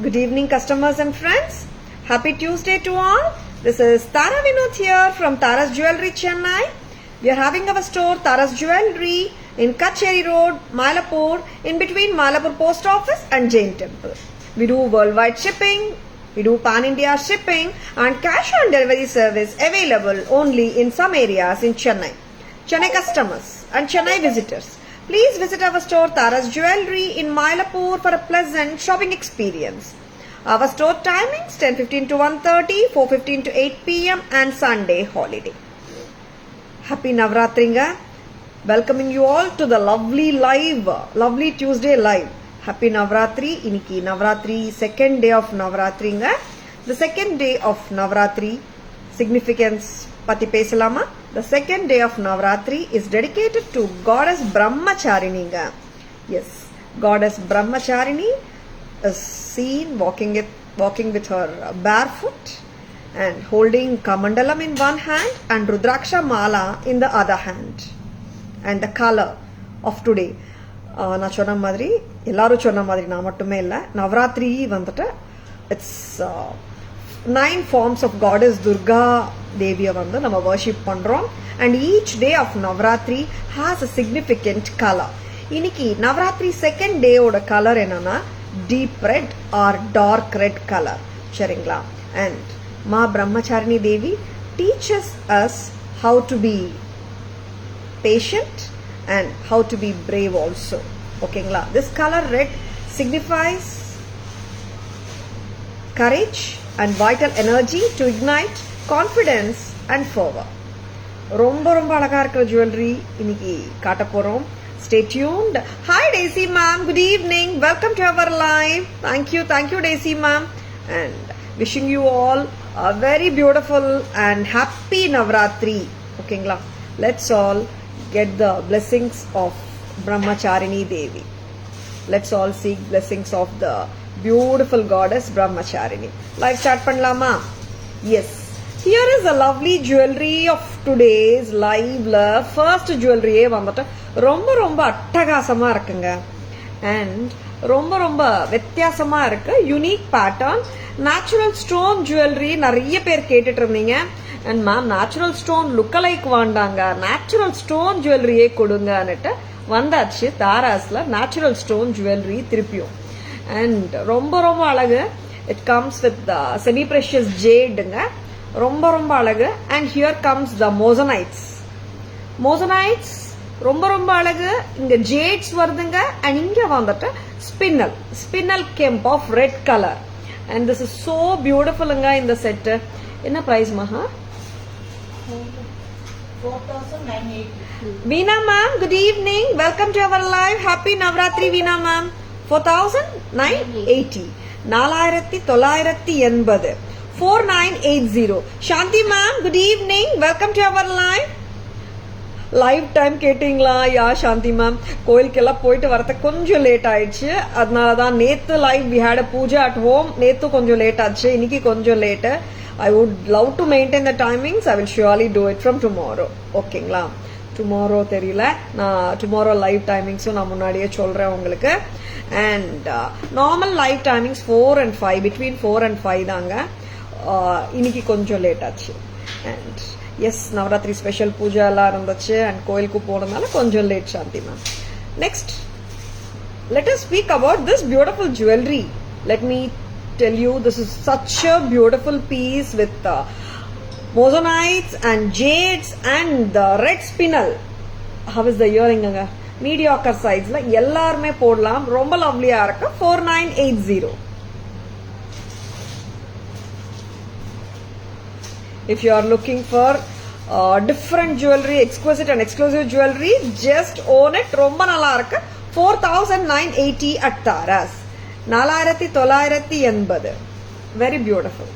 Good evening, customers and friends. Happy Tuesday to all. This is Tara Vinod here from Tara's Jewelry, Chennai. We are having our store Tara's Jewelry in Kacheri Road, Mylapore, in between Mylapore Post Office and Jain Temple. We do worldwide shipping. We do pan-India shipping and cash on delivery service available only in some areas in Chennai. Chennai customers and Chennai visitors, please visit our store Tara's Jewelry in Mylapore for a pleasant shopping experience. Our store timings 10:15 to 1:30, 4:15 to 8 p.m. and Sunday holiday. Happy Navratringa. Welcoming you all to the lovely Tuesday live. Happy Navratri. Iniki Navratri, second day of Navratringa. The second day of Navratri significance pati pesalama. The second day of Navratri is dedicated to Goddess Brahmacharini. Yes, Goddess Brahmacharini is seen walking with her barefoot and holding Kamandalam in one hand and Rudraksha Mala in the other hand. And the color of today, நான் சொன்ன மாதிரி எல்லாரும் சொன்ன மாதிரி நான் மட்டுமே இல்லை, நவராத்திரி வந்துட்டு it's 9 forms of goddess Durga தேவியை வந்து நம்ம வர்ஷிப் பண்றோம். and each day of Navratri has a significant color. இன்னைக்கு நவராத்திரி செகண்ட் டேயோட கலர் என்னன்னா deep red or dark red color. சரிங்களா? and மா பிரம்மச்சாரிணி தேவி teaches us how to be patient and how to be brave also. ஓகேங்களா? this color red signifies courage and vital energy to ignite confidence and fervor. ரொம்ப அழகா இருக்கிற jewellery இன்னைக்கு காட்ட போறோம். Stay tuned. Hi Daisy ma'am, good evening. Welcome to our live. Thank you Daisy ma'am, and wishing you all a very beautiful and happy Navratri. ஓகேங்களா? Let's all get the blessings of Brahmacharini Devi. Let's all seek blessings of the beautiful goddess Brahmacharini. Live start பண்ணலாமா? Yes. Here is a lovely jewelry of today's live. First jewelry வந்துட்டு ரொம்ப அட்டகாசமா இருக்குங்க. and ரொம்ப வித்தியாசமா இருக்கு. Unique pattern, natural stone jewellery நிறைய பேர் கேட்டுட்டு இருந்தீங்க. and ma'am natural stone lookalike வாண்டாங்க, நேச்சுரல் ஸ்டோன் ஜுவல்லரியே கொடுங்கன்னுட்டு வந்தாச்சு தாராஸ்ல நேச்சுரல் ஸ்டோன் ஜுவல்லரி திருப்பியும். and ரொம்ப அழகு. it comes with the semi precious jadeங்க, ரொம்ப அழகு. and here comes the mosonites ரொம்ப அழகு. இங்க ஜேட்ஸ் வருதுங்க. and இங்க வந்துட்டு ஸ்பின்னல் கெம்ப் of red color. and this is so beautifulங்க. இந்த செட் என்ன பிரைஸ் மகா? 4,980. Veena ma'am, good evening. Welcome to our live. Happy Navratri Veena ma'am. 4,980. 4,980. 4980. Shanti ma'am, good evening. Welcome to our live. Live time கேட்டீங்களா? யா சாந்தி ma'am, கோயிலுக்கெல்லாம் போயிட்டு வரதுக்கு கொஞ்சம் late ஆயிடுச்சு. அதனால தான் நேத்து live we had a puja at home. நேத்து கொஞ்சம் லேட் ஆச்சு, இன்னைக்கு கொஞ்சம் late. I would love to maintain the timings. I will surely do it from tomorrow. ஓகேங்களா? டுமாரோ தெரியல, நான் டுமாரோ லைவ் டைமிங்ஸும் நான் முன்னாடியே சொல்றேன் உங்களுக்கு. And normal live timings 4 and 5, between 4 and 5 தாங்க. இன்னைக்கு கொஞ்சம் லேட் ஆச்சு. And yes, Navratri special puja எல்லாம் இருந்துச்சு அண்ட் கோயிலுக்கு போனதுனால கொஞ்சம் late Shanthi ma'am. Next let us speak about this beautiful jewelry. Let me tell you, this is such a beautiful piece with mosonites and jades and the red spinel. How is the earring? Mediocre size la எல்லாருமே போடலாம். ரொம்ப லவ்லியா இருக்கு. 4980. if you are looking for different jewelry, exquisite and exclusive jewelry, just own it. ரொம்ப நல்லா இருக்கு. 4,980 at Taras. 4,980. very beautiful.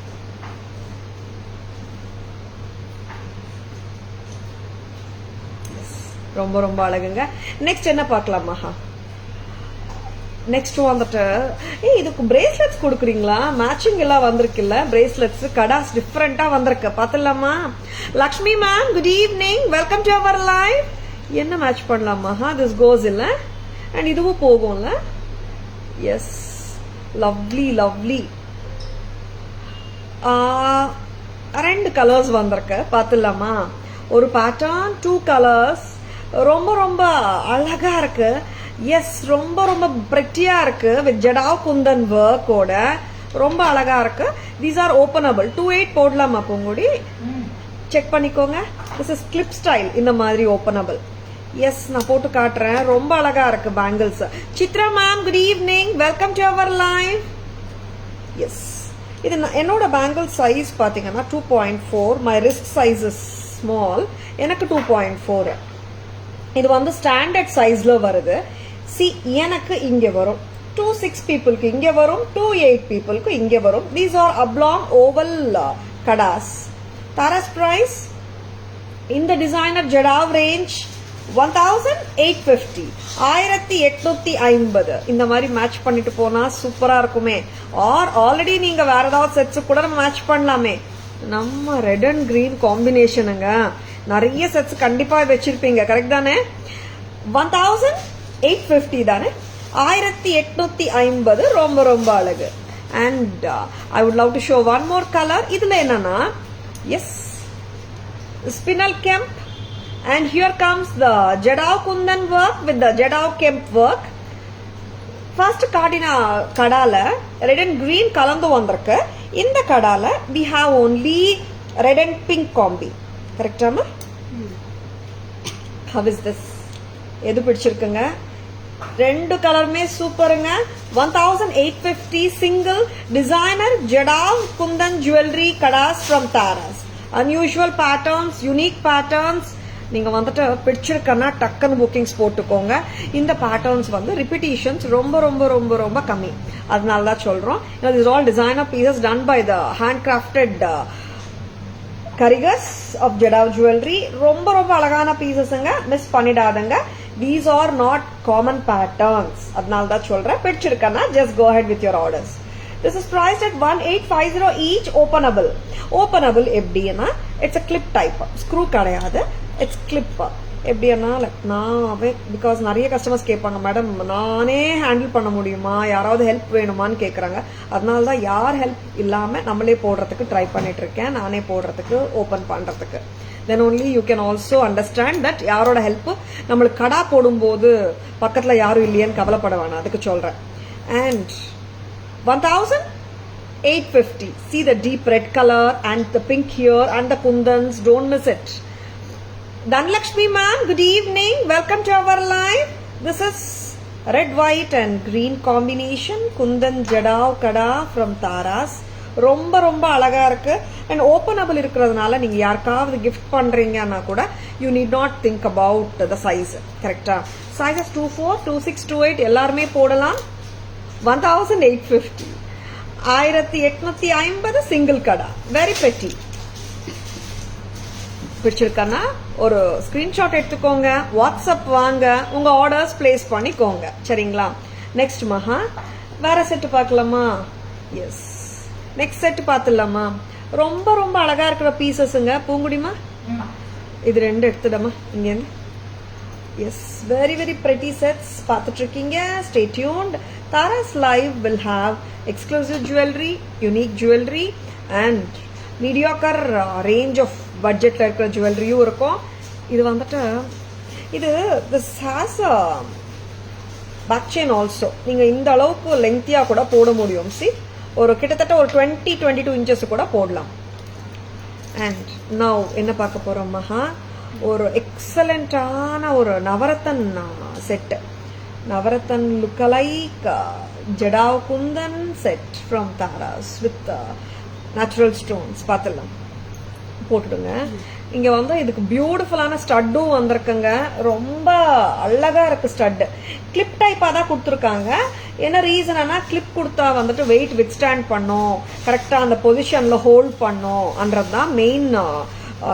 ரொம்ப அழகுங்க. Next என்ன பார்க்கலாம் மகா? நெக்ஸ்ட் வந்துட்டு இதுக்கு பிரேஸ்லெட்ஸ் கொடுக்குறீங்களா? மேட்சிங் எல்லாம் வந்திருக்குல்ல பிரேஸ்லெட்ஸ், கடாஸ் டிஃப்ரெண்டா வந்திருக்கு, பாத்துலாமா? Lakshmi ma'am, good evening. Welcome to our live. என்ன மேட்ச் பண்ணலாம் மகா? திஸ் கோஸ் இல்ல அண்ட் இதுவும் போகும்ல. எஸ், லவ்லி ரெண்டு கலர்ஸ் வந்திருக்கு பார்த்துடலாமா? ஒரு பேட்டர்ன், 2 கலர்ஸ். ரொம்ப அழகா இருக்கு. எஸ், ரொம்ப பிரெட்டியா இருக்கு வித் ஜடாவ் குந்தன் ஒர்க்கோட. ரொம்ப அழகா இருக்கு. These are openable. 28 போடலாமா பூங்குடி? செக் பண்ணிக்கோங்க. This is clip style. இந்த மாதிரி ஓபனபிள். எஸ், நான் போட்டு காட்டுறேன். ரொம்ப அழகா இருக்கு bangles. Chitra ma'am, good evening, welcome to our live. Yes, இது என்னோட பேங்கிள் சைஸ் பாத்தீங்கன்னா 2.4. My wrist size is small. எனக்கு 2.4. இது வந்து ஸ்டாண்டர்ட் சைஸ்ல வருது. சி, எனக்கு இங்க வரும் 2-6 பீப்புளுக்கு இங்க வரும், 2-8 பீப்புளுக்கு இங்க வரும். These are oblong oval kadas. Taras price இந்த டிசைனர் ஜடாவ் ரேஞ்ச் 1850. 1850. இந்த மாதிரி மேட்ச் பண்ணிட்டு போனா சூப்பரா இருக்குமே. ஆர் ஆல்ரெடி நீங்க வேற ஏதாவது செட்ஸ் கூட நம்ம மேட்ச் பண்ணலாமே. நம்ம ரெட் அண்ட் கிரீன் காம்பினேஷனுங்க. நிறைய செட்ஸ் கண்டிப்பா வச்சிருப்பீங்க, கரெக்ட் தானே? 1850 தானே? 1850. ரொம்ப அழகு. And I would love to show one more colour. இதுல என்னன்னா, S, ஸ்பினல் கெம்ப். And here comes the Jadav Kundan work with the Jadav Kemp work. First காட்டின கடால red and green கலந்து வந்திருக்கு. இந்த கடால we have only red and pink combi. கரெக்டாமா? How is this? எது பிடிச்சிருக்குங்க? ரெண்டு கலருமே சூப்பருங்க. 1850 single designer Jadav Kundan jewelry kadas from Taras. Unusual patterns, unique patterns. நீங்க வந்துட்டு பிடிச்சிருக்கன்னா டக்குன்னு புக்கிங்ஸ் போட்டுக்கோங்க. இந்த பேட்டர்ன்ஸ் வந்து ரிப்பீட்டேஷன்ஸ் ரொம்ப கம்மி. அதனால தான் சொல்றோம். This all designer pieces done by the handcrafted karigars of jadau jewellery. ரொம்ப அழகான பீசஸ்ங்க, மிஸ் பண்ணிடாதங்க. These are not common patterns. அதனால தான் சொல்றேன். பிடிச்சிருக்கன்னா just go head with your orders. This is priced at 1850 each. Openable எப்படின்னா, இட்ஸ் a clip type. ஸ்க்ரூ கிடையாது, இட்ஸ் கிளிப். எப்படின்னா, லைக் நான் பிகாஸ் நிறைய கஸ்டமர்ஸ் கேட்பாங்க, மேடம் நானே ஹேண்டில் பண்ண முடியுமா, யாராவது ஹெல்ப் வேணுமான்னு கேட்குறாங்க. அதனால தான் யார் ஹெல்ப் இல்லாமல் நம்மளே போடுறதுக்கு ட்ரை பண்ணிட்டு இருக்கேன். நானே போடுறதுக்கு, ஓப்பன் பண்ணுறதுக்கு. தென் only you can also understand that யாரோட ஹெல்ப் நம்மளுக்கு கடா போடும்போது பக்கத்தில் யாரும் இல்லையேன்னு கவலைப்பட வேணாம். அதுக்கு சொல்கிறேன். And 1850. See the deep red color and the pink here and the kundans. Don't miss it. Dhanlakshmi ma'am, good evening. Welcome to our live. This is red, white and green combination. Kundan Jadav Kada from Taras. ரொம்ப அழகா இருக்கு. And openable இருக்கிறதுனால நீங்க யாருக்காவது gift பண்றீங்கன்னா கூட you need not think about the size. கரெக்டா? Sizes 24, 26, 28 எல்லாருமே போடலாம். 1850. 1850 சிங்கிள் கடா. வெரி பெட்டி. பிடிச்சிருக்கன்னா ஒரு ஸ்கிரீன்ஷாட் எடுத்துக்கோங்க, வாட்ஸ்அப் வாங்க, உங்க ஆர்டர்ஸ் பிளேஸ் பண்ணிக்கோங்க. சரிங்களா? நெக்ஸ்ட் மகா, வேற செட்டு பார்க்கலாமா? எஸ், நெக்ஸ்ட் செட்டு பார்த்துடலாமா? ரொம்ப அழகா இருக்கிற பீசஸ்ங்க. பூங்குடிமா, இது ரெண்டு எடுத்துடமா இங்கேருந்து. எஸ், வெரி pretty sets பார்த்துட்டு இருக்கீங்க. Stay tuned. Tara's live will have exclusive jewelry, unique jewelry and mediocre range of budgetல இருக்கிற ஜுவல்லரியும் இருக்கும். இது வந்துட்டு this has a back chain also. நீங்க இந்த அளவுக்கு லெங்தியா கூட போட முடியும். See, ஒரு கிட்டத்தட்ட ஒரு 20-22 inches கூட போடலாம். அண்ட் நவ் என்ன பார்க்க போறோம் மகா? ஒரு எக்ஸலண்டான ஒரு navratan set. Navratan lookalike jadau kundan set from Taras with natural stones. பார்த்துடலாம், போட்டுடுங்க. இங்க வந்து இதுக்கு பியூட்டிஃபுல்லான ஸ்டட்டும் வந்திருக்குங்க. ரொம்ப அழகா இருக்கு ஸ்டட். கிளிப் டைப்பா தான் கொடுத்துருக்காங்க. என்ன ரீசன்னா, கிளிப் கொடுத்தா வந்துட்டு வெயிட் வித் ஸ்டாண்ட் பண்ணும், கரெக்டா அந்த பொசிஷன்ல ஹோல்ட் பண்ணும்ன்றது தான் மெயின்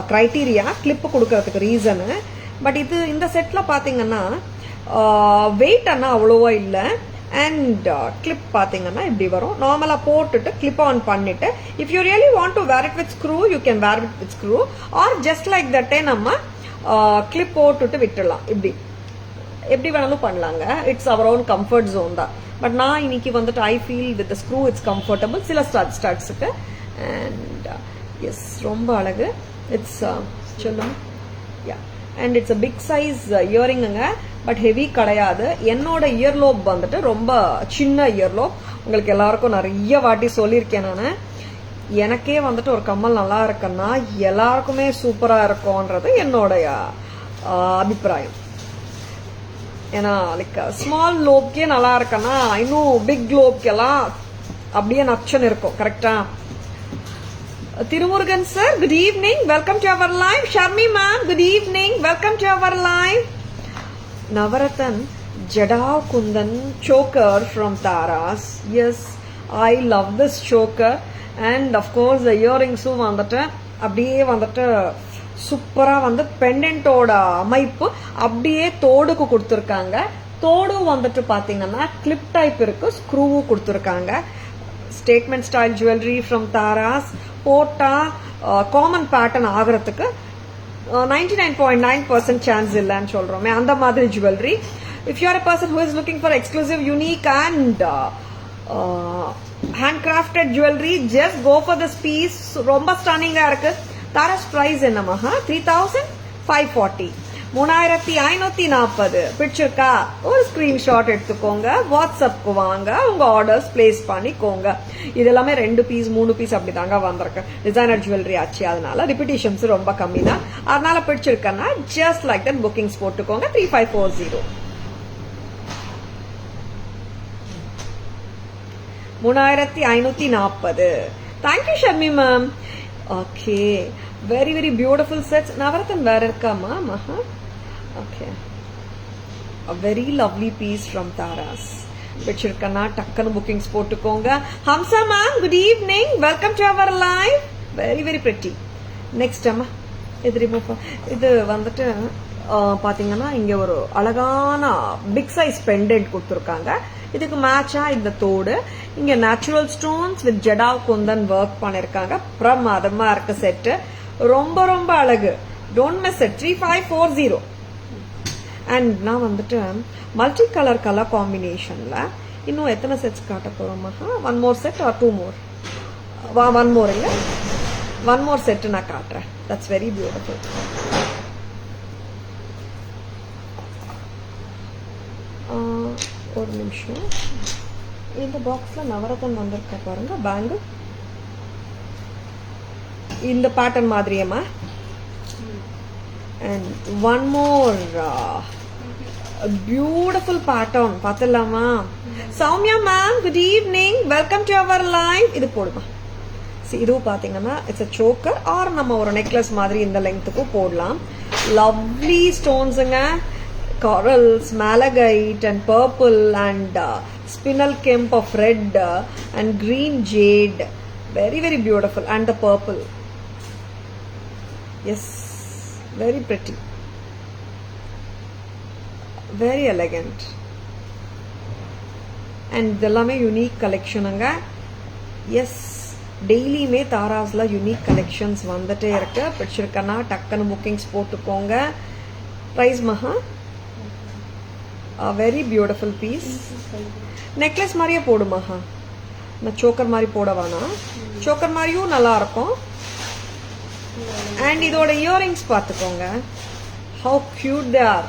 கிரைட்டீரியா கிளிப் கொடுக்கறதுக்கு ரீசனு. பட் இந்த செட்ல பாத்தீங்கன்னா வெயிட் அண்ணா அவ்வளோவா இல்லை. அண்ட் கிளிப் பார்த்தீங்கன்னா இப்படி வரும். நார்மலா போட்டுட்டு கிளிப் ஆன் பண்ணிட்டு, if you really want to wear it with screw you can wear it with screw, or just like தட்டே நம்ம கிளிப் போட்டுட்டு விட்டுடலாம். இப்படி எப்படி வேணாலும் பண்ணலாங்க. It's our own comfort zone தான். பட் நான் இன்னைக்கு வந்துட்டு I feel with the screw it's comfortable சில ஸ்டட்ஸுக்கு. அண்ட் எஸ் ரொம்ப அழகு. இட்ஸ் சொல்லுங்க yeah and it's a big size இயரிங்குங்க, பட் ஹெவி கிடையாது. என்னோட இயர்லோப் வந்துட்டு ரொம்ப சின்ன இயர்லோப். உங்களுக்கு எல்லாருக்கும் நிறைய வாட்டி சொல்லியிருக்கேன் நான். எனக்கே வந்துட்டு ஒரு கம்மல் நல்லா இருக்குன்னா எல்லாருக்குமே சூப்பரா இருக்கும்ன்றது என்னோடைய அபிப்பிராயம். ஏன்னா லைக் ஸ்மால் லோப்கே நல்லா இருக்குன்னா இன்னும் பிக் லோப்கெல்லாம் அப்படியே நச்சன் இருக்கும். கரெக்டா? Thirumurugan sir, good evening, welcome to our live. Sharmi ma'am, good evening, welcome to our live. Navratan Jada Kundan choker from Taras. Yes, I love this choker. And of course the earrings வந்துட்டு அப்படியே வந்துட்டு சூப்பரா வந்து பெண்டன்ட்டோட அமைப்பு அப்படியே தோடுக்கு கொடுத்துருக்காங்க. தோடு வந்துட்டு பாத்தீங்கன்னா கிளிப் டைப் இருக்கு, ஸ்க்ரூவும் கொடுத்துருக்காங்க. Statement style jewellery from Tara's. போட்டா காமன் பேட்டர்ன் ஆகிறதுக்கு 99.9% சான்ஸ் இல்லைன்னு சொல்றோமே, அந்த மாதிரி jewellery. If you are a person who is looking for exclusive, unique and handcrafted jewelry, just go for this piece. ரொம்ப ஸ்டன்னிங்கா இருக்கு. தாராஸ் பிரைஸ் என்னமா? 3540, 3540. பிடிச்சிருக்கா? ஒரு ஸ்கிரீன்ஷாட் எடுத்துக்கோங்க, வாட்ஸ்அப்க்கு வாங்க, உங்க ஆர்டர்ஸ் பிளேஸ் பண்ணிக்கோங்க. இது எல்லாமே 2 பீஸ் 3 பீஸ் அப்படி தாங்க வந்திருக்கு. டிசைனர் ஜுவல்லரி ஆச்சு, அதனால ரிப்பீட்டேஷன்ஸ் ரொம்ப கம்மி தான். அதனால பிடிச்சிருக்கேன்னா ஜஸ்ட் லைக் தட் புக்கிங்ஸ் போட்டுக்கோங்க. 3540 3540. Thank you Sharmi ma'am. Okay, very very beautiful sets. Navratan வேற இருக்காமா? Maha okay, very lovely piece from Taras. பிடிச்சிருக்கனா டக்குன்னு புக்கிங்ஸ் போட்டுக்கோங்க. Hamsa ma'am, good evening, welcome to our live. Very very pretty. Next அம்மா இது வந்துட்டு பாத்தீங்கன்னா இங்க ஒரு அழகான பிக் சைஸ் பெண்டன்ட் கொடுத்துருக்காங்க. இதுக்கு மேட்சா இந்த தோடு. இங்க natural stones with jada kundan work பண்ணிருக்காங்க. பிரமாதமா இருக்கு செட்டு, ரொம்ப ரொம்ப அழகு. Don't miss it. 3540. அண்ட் நான் வந்துட்டு மல்டி கலர் காம்பினேஷன்ல இன்னும் எத்தனை செட்ஸ் காட்ட போறோமா? 1 more set or 2 more? 1 more இல்ல, 1 more set நான் காட்டுறேன். That's very beautiful. ஒரு நிமிஷம். இந்த பாக்ஸ்ல நவரத்தன் வந்திருக்க பாருங்க, பேங்கிள் இந்த பேட்டர்ன் மாதிரியேமா. அண்ட் 1 more பியூட்டிஃபுல் பேட்டர்ன் பார்த்துலாமா? Soumya ma'am, good evening, welcome to our live. இது போடுமா? இதுவும் பாத்தீங்கன்னா இட்ஸ் a choker ஆர் நம்ம ஒரு நெக்லஸ் மாதிரி இந்த லெங்க்த்துக்கும் போடலாம். லவ்லி ஸ்டோன்ஸுங்க, corals, malachite and purple and spinel kemp of red and green jade. Very very beautiful. And the purple, yes, very pretty, very elegant. And இதெல்லாமே யூனிக் கலெக்ஷனுங்க. எஸ், டெய்லியுமே தாராஸ்ல unique collections வந்துட்டே இருக்கு. பிடிச்சிருக்கனா டக்குன்னு புக்கிங்ஸ் போட்டுக்கோங்க. பிரைஸ் மஹா very beautiful piece. Necklace மாதிரியே போடுமாஹா, நான் choker மாதிரி போடவானா? Choker மாதிரியும் நல்லா இருக்கும். அண்ட் இதோட இயரிங்ஸ் பார்த்துக்கோங்க, how cute they are.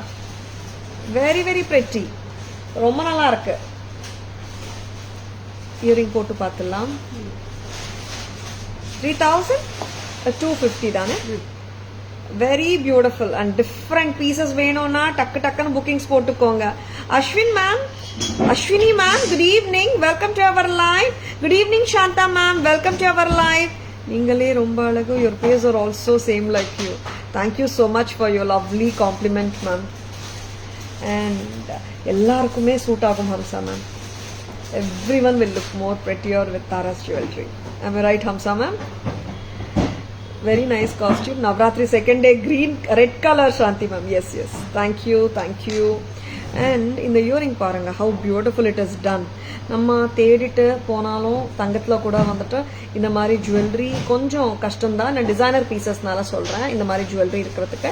Very very pretty, ரொம்ப நல்லா இருக்கு. இயரிங் போட்டு பார்த்துலாம். 3250 தானே? Very beautiful and different pieces வேணும்னா டக்கு டக்குன்னு புக்கிங்ஸ் போட்டுக்கோங்க. Ashwini ma'am, good evening, welcome to our live. Good evening Shanta ma'am, welcome to our live. நீங்களே ரொம்ப அழகு. Your face are also same like you. Thank you so much for your lovely compliment ma'am. And எல்லாருக்குமே suit ஆகும் Hamsa ma'am. Everyone will look more prettier with Tara's jewelry. Am I right, Hamsa ma'am? Very nice costume. Navratri second day, green, red color, Shanti ma'am. Yes, yes. Thank you, thank you. And in the earring paranga, how beautiful it is done. நம்ம தேடிட்டு போனாலும் தங்கத்தில் கூட வந்துட்டு இந்த மாதிரி jewellery கொஞ்சம் கஷ்டம்தான். நான் டிசைனர் பீசஸ்னால சொல்கிறேன் இந்த மாதிரி ஜுவல்லரி இருக்கிறதுக்கு.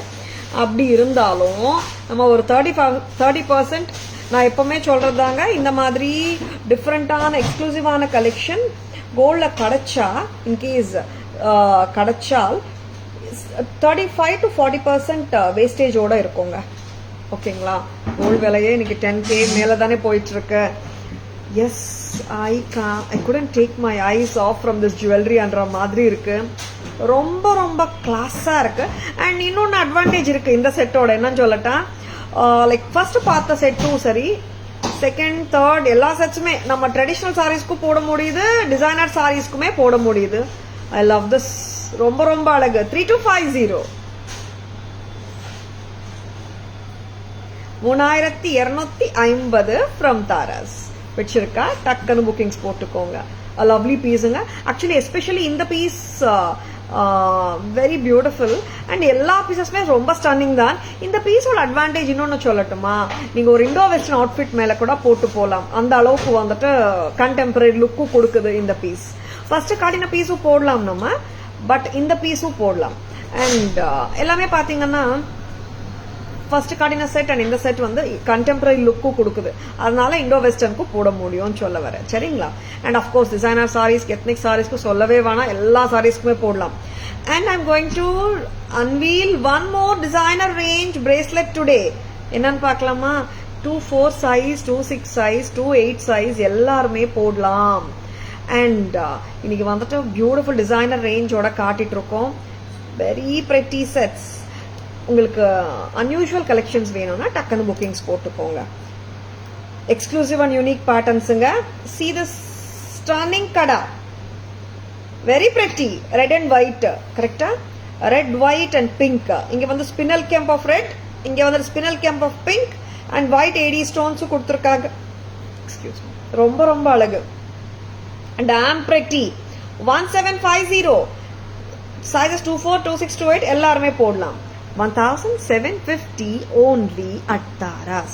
அப்படி இருந்தாலும் நம்ம ஒரு 30% நான் எப்பவுமே சொல்றதாங்க, இந்த மாதிரி டிஃப்ரெண்டான எக்ஸ்க்ளூசிவான கலெக்ஷன் கோல்ட்ல கிடைச்சா, இன்கேஸ் கிடைச்சால் 35 to 40% வேஸ்டேஜோட இருக்குங்க. ஓகேங்களா? கோல்டு விலையே இன்னைக்கு 10K மேல தானே போயிட்டு இருக்கு. Yes, I couldn't take my eyes off from this jewelry என்ற மாதிரி இருக்கு. ரொம்ப ரொம்ப கிளாஸா இருக்கு. அண்ட் இன்னொன்று அட்வான்டேஜ் இருக்கு இந்த செட்டோட. என்னன்னு சொல்லட்டா, லைக் ஃபர்ஸ்ட் பார்த்த செட்டும் சரி, செகண்ட் தேர்ட் எல்லா செட்ஸுமே நம்ம ட்ரெடிஷ்னல் சாரீஸ்க்கும் போட முடியுது, டிசைனர் சாரீஸ்க்குமே போட முடியுது. ஐ லவ் திஸ். ரொம்ப ரொம்ப அழகு. 3250 3250 ஃப்ரம் தாராஸ். வச்சிருக்கா, டக்குன்னு புக்கிங்ஸ் போட்டுக்கோங்க. லவ்லி பீஸுங்க. ஆக்சுவலி எஸ்பெஷலி இந்த பீஸ் வெரி பியூட்டிஃபுல். அண்ட் எல்லா பீசஸுமே ரொம்ப ஸ்டன்னிங் தான். இந்த பீஸோட அட்வான்டேஜ் இன்னொன்னு சொல்லட்டுமா, நீங்க ஒரு இண்டோ வெஸ்டர்ன் அவுட்ஃபிட் மேல கூட போட்டு போகலாம். அந்த அளவுக்கு வந்துட்டு கண்டெம்பரரி லுக்கும் கொடுக்குது இந்த பீஸ். ஃபர்ஸ்ட் காட்டின பீஸும் போடலாம் நம்ம, பட் இந்த பீஸும் போடலாம். அண்ட் எல்லாமே பாத்தீங்கன்னா ஃபர்ஸ்ட் காட்டின செட் அண்ட் இந்த செட் வந்து கண்டெம்பரரி லுக்கும் கொடுக்குது. அதனால இண்டோ வெஸ்டர்னுக்கும் போட முடியும்னு சொல்ல வரேன். சரிங்களா? And of course designer sarees, ethnic சாரீஸ்க்கு சொல்லவே வேணாம், எல்லா சாரீஸ்க்குமே போடலாம். And I am going to unveil one more designer range bracelet today. என்னன்னு பார்க்கலாமா? 24 சைஸ், 26 சைஸ், 28 சைஸ் எல்லாருமே போடலாம். அண்ட் இன்னைக்கு வந்துட்டு பியூட்டிஃபுல் டிசைனர் ரேஞ்சோட காட்டிட்டு இருக்கோம். Very pretty sets. உங்களுக்கு அன்யூஷுவல் கலெக்ஷன்ஸ் வேணும்னா டக்குன்னு புக்கிங்ஸ் போட்டுக்கோங்க. எக்ஸ்க்ளூசிவ் அண்ட் யூனிக் பேட்டர்ன்ஸுங்க. See this stunning kada, very pretty. Red and white, கரெக்டா? Red, white and pink. இங்க வந்து ஸ்பினல் கேம்ப் ஆஃப் ரெட், இங்க வந்து spinel kemp of pink and white AD ஸ்டோன்ஸும் கொடுத்துருக்காங்க. Excuse me. ரொம்ப ரொம்ப அழகு. Damn pretty. 1750 sizes 24, 26, 28 எல்லாருமே போடலாம். 1750 only at Taras.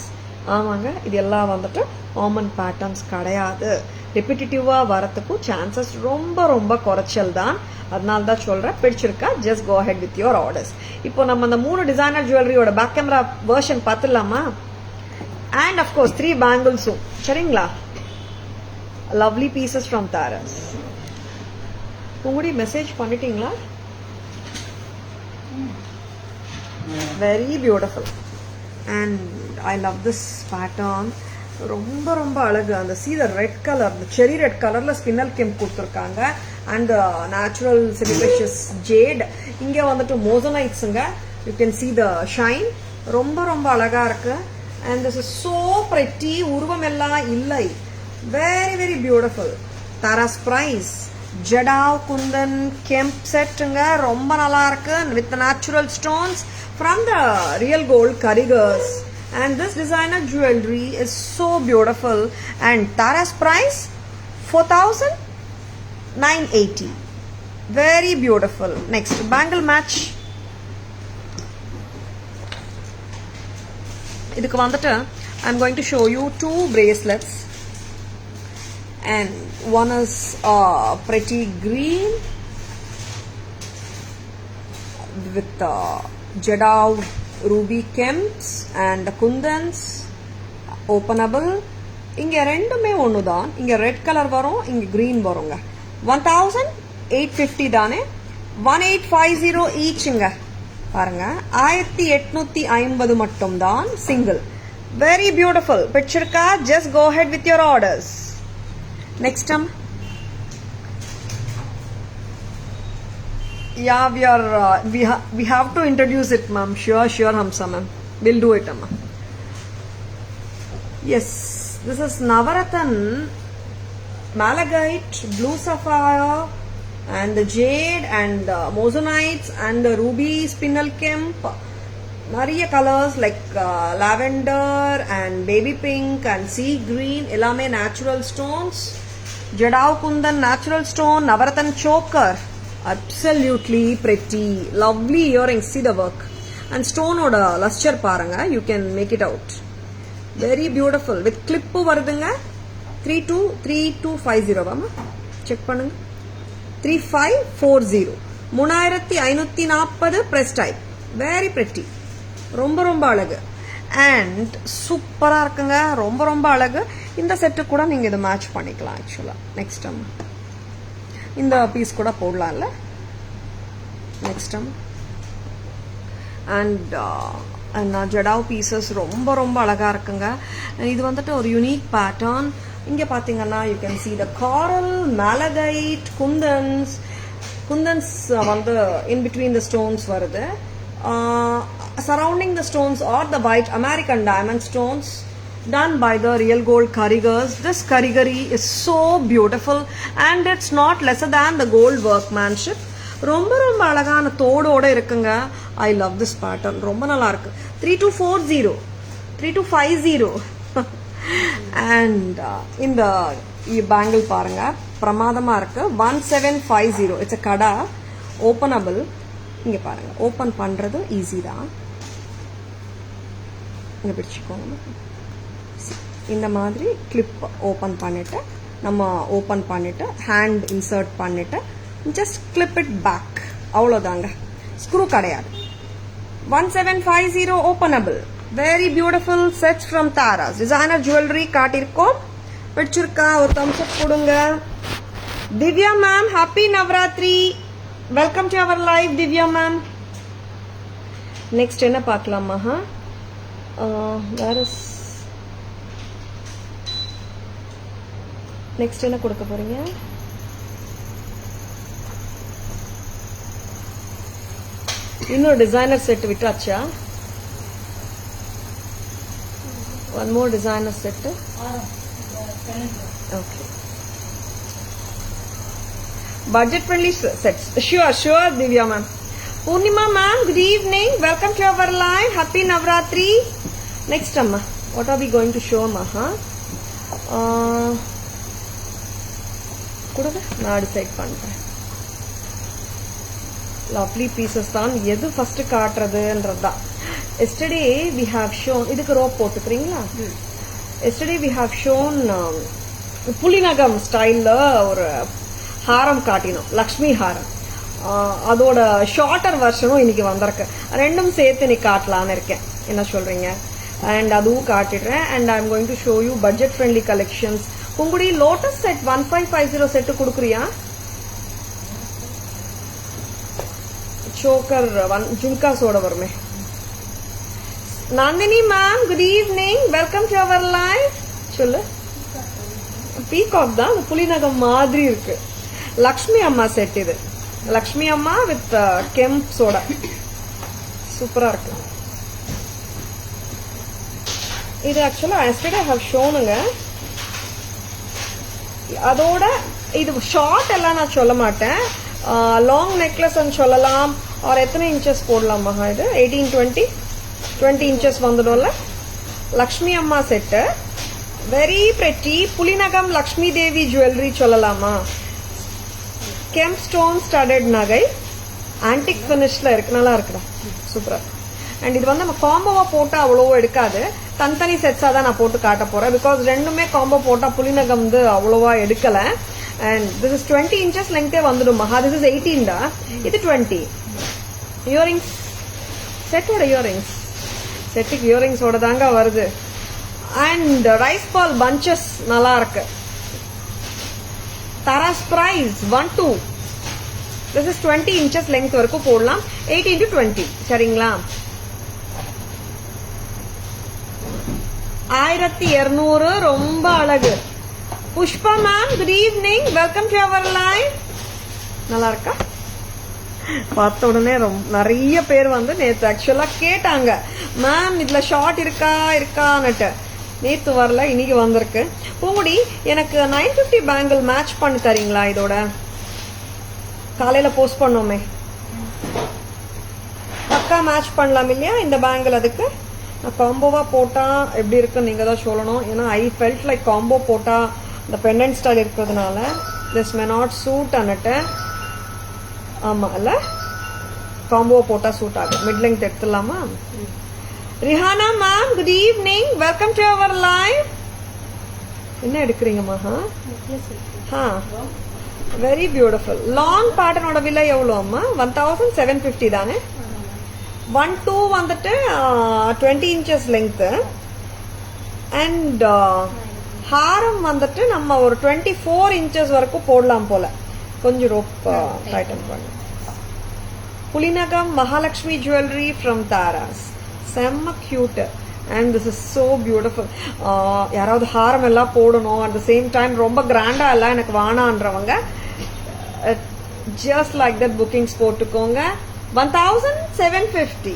ஆமாங்க, இது எல்லாம் வந்துட்டு காமன் பேட்டர்ன்ஸ் கிடையாது. ரிப்பிட்டிவா வரதுக்கு சான்சஸ் ரொம்ப ரொம்ப குறைச்சல் தான். அதனால தான் சொல்றேன், பிடிச்சிருக்கா just go head with your orders. இப்போ நம்ம அந்த 3 டிசைனர் ஜுவல்லரியோட பேக் கேமரா வெர்ஷன் பார்த்துடலாமா? அண்ட் அஃப்கோர்ஸ் 3 பேங்கிள்ஸும். சரிங்களா? Lovely pieces from Taras. உங்களுடைய மெசேஜ் பண்ணிட்டீங்களா? Very beautiful. And I love this pattern. ரொம்ப ரொம்ப அழகு. அந்த see the red color, the cherry red colorல ஸ்பின்னல் கெம்ப் கொடுத்துருக்காங்க. And natural semi-precious jade. இங்க வந்துட்டு மோசனைட்ஸுங்க. You can see the shine. ரொம்ப ரொம்ப அழகா இருக்கு. And this is so pretty. உருவம் எல்லாம் இல்லை. Very very beautiful. Taras price Jadao Kundan Kemp setங்க. ரொம்ப நல்லா இருக்கு. With the natural stones from the real gold Karigars. And this designer jewelry is so beautiful. And Taras price 4980. Very beautiful. Next bangle match. இதுக்கு வந்துட்டு I'm going to show you 2 bracelets. And one is pretty green with Jadao ruby kemps and kundans openable. இங்க ரெண்டுமே ஒண்ணுதான். இங்க red colour வரும், இங்க green வருங்க. 1850 தானே. 1850 ஈச்ங்க. பாருங்க, 1850 மட்டும் தான் சிங்கிள். Very beautiful. பிடிச்சிருக்கா? Just go head with your orders. Next time, yeah, we have to introduce it, ma'am. Sure, Hamsa, ma'am. We'll do it, ma'am. Yes, this is Navaratan malachite, blue sapphire, and the jade and mosonites and the ruby spinel kemp. நிறைய colours like lavender and baby pink and sea green. எல்லாமே natural stones. Jadao Kundan natural stone, Navaratan choker. Absolutely pretty. Lovely earrings. See the work. And stone oda luster paranga. You can make it out. Very beautiful. With clip வருதுங்க. 3250 வாமா. Check பண்ணுங்க. 3540. 3540 press type. Very pretty. ரொம்ப ரொம்ப அழகு. And சூப்பராக இருக்குங்க, ரொம்ப ரொம்ப அழகு. இந்த செட்டு கூட நீங்கள் இதை மேட்ச் பண்ணிக்கலாம். ஆக்சுவலாக நெக்ஸ்ட் டைம் இந்த பீஸ் கூட போடலாம்ல. Next time and jadau pieces ரொம்ப ரொம்ப அழகாக இருக்குங்க. இது வந்துட்டு ஒரு யூனிக் பேட்டர்ன். இங்கே பார்த்தீங்கன்னா you can see the Karl, malachite, kundans வந்து இன் பிட்வீன் த ஸ்டோன்ஸ் வருது. Surrounding the stones are the white American diamond stones done by the real gold karigars. This karigari is so beautiful and it's not lesser than the gold workmanship. ரொம்ப ரொம்ப அழகான தோடோட இருக்குங்க. ஐ love this pattern, ரொம்ப நல்லா இருக்கு. 3240 3250 and இந்த bangle பாருங்க, பிரமாதமா இருக்கு. 1750. It's a kara, openable. இங்க பாருங்க, ஓப்பன் பண்றது ஈஸி தான். இங்க பிடிச்சிக்கோங்க. இந்த மாதிரி கிளிப் ஓப்பன் பண்ணிட்டு நம்ம ஓப்பன் பண்ணிட்டு ஹேண்ட் இன்சர்ட் பண்ணிட்டு ஜஸ்ட் கிளிப் இட் பேக், அவ்வளோதாங்க. ஸ்க்ரூ கிடையாது. 1750 openable. Very beautiful sets from Taras. Designer jewellery காட்டியிருக்கோம். பிடிச்சிருக்கா? ஒரு தம்ஸ் அப் கொடுங்க. Divya ma'am, happy Navratri. Welcome to our live Divya ma'am. Next என்ன பார்க்கலாமா? நெக்ஸ்ட் என்ன கொடுக்க போறீங்க? இன்னொரு டிசைனர் செட் விட்டாச்சா? One more designer set. Okay, budget friendly sets. Sure Divya ma'am. Purnima ma'am, good evening, welcome to our live. Happy Navratri. Next amma, what are we going to show amma? kuduga na decide பண்றேன். lovely pieces தான். எது first காட்றதுன்றதா. yesterday we have shown, இதுக்கு rope போட்டுக்கிறீங்களா? yesterday we have shown புலிநகம் ஸ்டைல்ல ஒரு ஹாரம் காட்டினோம், லக்ஷ்மி ஹாரம். அதோட ஷார்ட்டர் வெர்ஷனும் இன்னைக்கு வந்திருக்கு. ரெண்டும் சேர்த்து இன்னைக்கு காட்டலான்னு இருக்கேன். என்ன சொல்றீங்க? அண்ட் அதுவும் காட்டிடுறேன். And I am going to show you budget friendly collections. உங்களுடைய லோட்டஸ் செட் 1550 செட்டு கொடுக்குறியா? சோக்கர் ஜும்காஸோட வருமே. Nandini ma'am, good evening, welcome to our live. சொல்லு. பீகாக் தான், புலிநகம் மாதிரி இருக்கு. லக்ஷ்மி அம்மா செட் இது. லக்ஷ்மி அம்மா வித் கெம்ப்ஸோட சூப்பரா இருக்கு. இது ஆக்சுவலா எஸ்டர்டே ஹவ் ஷோனுங்க. அதோட இது ஷார்ட் எல்லாம் நான் சொல்ல மாட்டேன். லாங் நெக்லஸ் சொல்லலாம். ஒரு எத்தனை இன்ச்சஸ் போடலாமா? இது 18-20 இன்ச்சஸ் வந்துடும்ல. லக்ஷ்மி அம்மா set very pretty. புலிநகம் Lakshmi Devi jewellery சொல்லலாமா? கெம்ப் ஸ்டோன் ஸ்டடட் நகை, ஆன்டிக் ஃபினிஷ்ல இருக்கு, நல்லா இருக்குடா, சூப்பரா. அண்ட் இது வந்து நம்ம காம்போவா போட்டா அவ்வளவோ எடுக்காது. தனித்தனி செட்ஸா தான் நான் போட்டு காட்ட போறேன். பிகாஸ் ரெண்டுமே காம்போ போட்டா புலிநகம் வந்து அவ்வளவா எடுக்கல. அண்ட் திஸ் இஸ் 20 இன்ச்சஸ் லெங்தே வந்துடும் மகா. திஸ் இஸ் 18 தான், இது 20. இயரிங்ஸ் செட்டோட இயரிங்ஸ், செட்டுக்கு இயரிங்ஸோட தாங்க வருது. அண்ட் ரைஸ் பால் பஞ்சஸ் நல்லா இருக்கு. Tara's price 1-2. This is 20 inches length வரைக்கும் போடலாம். 18-20 சரிங்களா? 1200 ரொம்ப அழகு. Pushpa ma'am, good evening, welcome to our live. நல்லா இருக்கா? பார்த்த உடனே நிறைய பேர் வந்து நேற்று ஆக்சுவலா கேட்டாங்க, மேம் இதுல ஷார்ட் இருக்கான்னுட்டு. நேத்து வரல, இன்னைக்கு வந்திருக்கு. பூங்குடி, எனக்கு 950 பேங்கிள் மேட்ச் பண்ணி தரீங்களா? இதோட காலையில போஸ்ட் பண்ணோமே, பக்கா மேட்ச் பண்ணலாம் இல்லையா இந்த பேங்கிள்? அதுக்கு நான் காம்போவா போட்டா எப்படி இருக்குன்னு நீங்க தான் சொல்லணும். ஏன்னா ஐ ஃபெல்ட் லைக் காம்போ போட்டா இந்த பெண்டன்ட் ஸ்டைல் இருக்கிறதுனால திஸ் மே நாட் சூட் அன்னுட்டு. ஆமா இல்ல, காம்போ போட்டா சூட் ஆகும். மிட் லெங்த் எடுத்துடலாமா? Rihana ma'am, good evening, welcome to our live. என்ன எடுக்கிறீங்க மகா? வெரி பியூட்டிஃபுல் லாங் பேட்டர்னோட விலை எவ்வளோ அம்மா? 1750 தானே? 1-2 வந்துட்டு 20 inches length and ஹாரம் வந்துட்டு நம்ம ஒரு 24 inches வரைக்கும் போடலாம் போல. கொஞ்சம் ரோப் டைட்டன் பண்ணு. புலிநகம் மகாலட்சுமி ஜுவல்லரி ஃப்ரம் தாராஸ். செம்ம cute and this is so beautiful. யாராவது ஹாரம் எல்லாம் போடணும் அட் த சேம் டைம் ரொம்ப கிராண்டா எல்லாம் எனக்கு வானான்றவங்க just like that bookings போட்டுக்கோங்க. 1750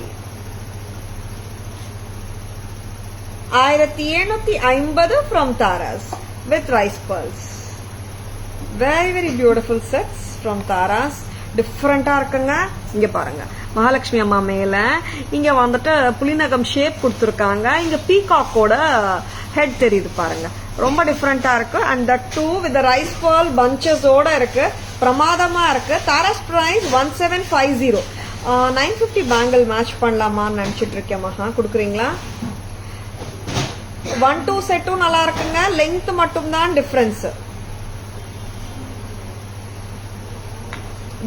1750 from Taras with rice pearls. Very very beautiful sets from Taras. டிஃப்ரெண்டா இருக்குங்க. இங்க பாருங்க மகாலட்சுமி அம்மா மேல இங்க வந்துட்டு புலிநகம் ஷேப் கொடுத்துருக்காங்க. இங்க பீகாக்கோட ஹெட் தெரியுது பாருங்க. ரொம்ப டிஃப்ரெண்டா இருக்கு. And that too with rice pearl பஞ்சஸோட இருக்கு. பிரமாதமா இருக்கு. தாராஸ் பிரைஸ் 1750. 950 பேங்கிள் மேட்ச் பண்ணலாமான்னு நினைச்சிட்டு இருக்கேன். மகா கொடுக்குறீங்களா? 1-2 செட்டும் நல்லா இருக்குங்க. லெங்த் மட்டும் தான் difference.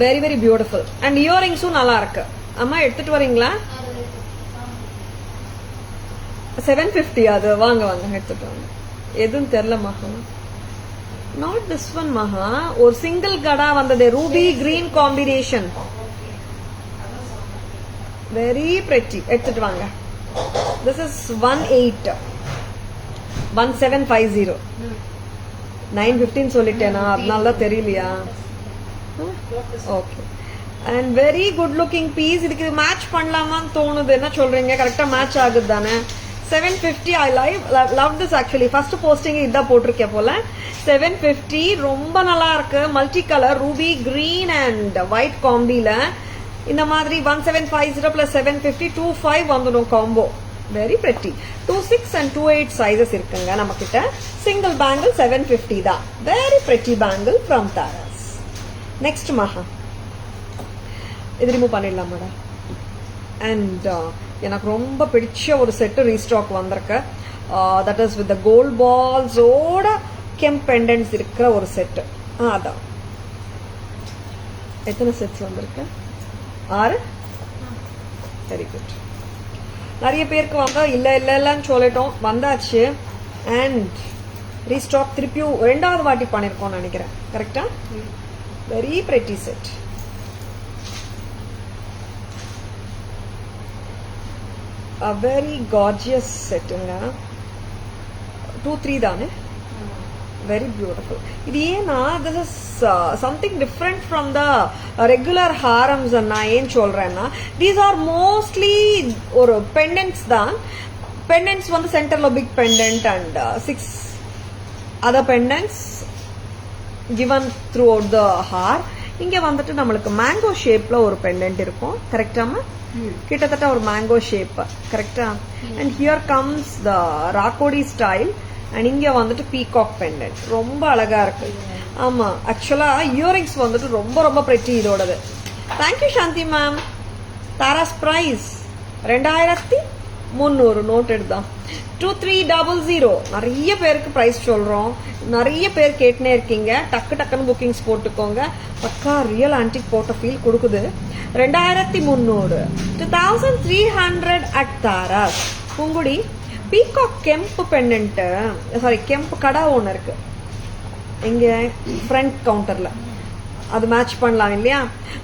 Very very beautiful. And இயரிங்ஸும் நல்லா இருக்கு. அம்மா எடுத்துட்டு வரீங்களா? 750 அது. வாங்க வாங்க எடுத்துட்டு வாங்க. எதுவும் தெரியல மகா. நாட் திஸ் ஒன் மகா. ஒரு சிங்கிள் கடா வந்தது. Ruby green combination. Very pretty. எடுத்துட்டு வாங்க. This is 1750. 950 சொல்லிட்டேனா? அதனால தெரியலையா? Okay. And very good looking piece. இதுக்கு மேட்ச் பண்ணலாமான்னு தோணுது. என்ன சொல்றீங்க? கரெக்டா மேட்ச் ஆகுது தானே? 750. I love this actually. First posting இதான் போட்டிருக்கேன் போல. 750 ரொம்ப நல்லா இருக்கு. Multi colour ruby green and white காம்பில இந்த மாதிரி 1750 plus 750 25 வந்துடும் combo. Very pretty. 26 and 28 sizes இருக்குங்க நம்ம கிட்ட. சிங்கிள் பேங்கிள் 750 தான். Very pretty bangle from Tara's. Next மகா. இது ரிமூவ் பண்ணிடலாம் மேடம். அண்ட் எனக்கு ரொம்ப பிடிச்ச ஒரு செட்டு ரீஸ்டாக் வந்திருக்கு. தட் இஸ் வித் கோல்ட் பால்ஸோட கெம்ப் பெண்டன்ஸ் இருக்கிற ஒரு செட்டு. அதான். எத்தனை செட்ஸ் வந்திருக்கு? 6. Very good. நிறைய பேருக்கு வந்தா இல்லன்னு சொல்லிட்டோம். வந்தாச்சு. அண்ட் ரீஸ்டாக் திருப்பியும் 2வது வாட்டி பண்ணிருக்கோம் நினைக்கிறேன். கரெக்டா? Very pretty set. A very gorgeous செட்டுங்க. 2-3 தானே? Very beautiful. இது ஏன்னா this is something different from the regular harams. நான் ஏன் சொல்றேன்னா தீஸ் ஆர் மோஸ்ட்லி ஒரு பெண்டன்ட்ஸ் தான். பெண்டன்ட்ஸ் வந்து சென்டர்ல big pendant and 6 other pendants given throughout the haar. இங்க வந்துட்டு நம்மளுக்கு மேங்கோ ஷேப்ல ஒரு பெண்டன்ட் இருக்கும். கரெக்டாமா? கிட்டத்தட்ட ஒரு மேங்கோ ஷேப். கரெக்டா? And here comes the rakodi style. And இங்க வந்துட்டு பீகாக் பெண்டன்ட். ரொம்ப அழகா இருக்கு. ஆமா, ஆக்சுவலா இயரிங்ஸ் வந்துட்டு ரொம்ப ரொம்ப பிரெட்டி இதோடது. தேங்க்யூ சாந்தி மேம். தாராஸ் பிரைஸ் 2300. நோட் எடுதான். 2300. நிறைய பேருக்கு பிரைஸ் சொல்றோம். நிறைய பேர் கேட்டுனே இருக்கீங்க. டக்கு டக்குன்னு புக்கிங்ஸ் போட்டுக்கோங்க. பக்கா ரியல் ஆன்டிக் போட்ட ஃபீல் கொடுக்குது. 2300. 2300 at Tara's. Poongudi. Peacock கெம்ப் pendant, sorry கெம்ப் கடா ஒன்று இருக்கு இங்க ஃப்ரண்ட் கவுண்டர்ல. அது மேட்ச் பண்ணலாம் இல்லையா?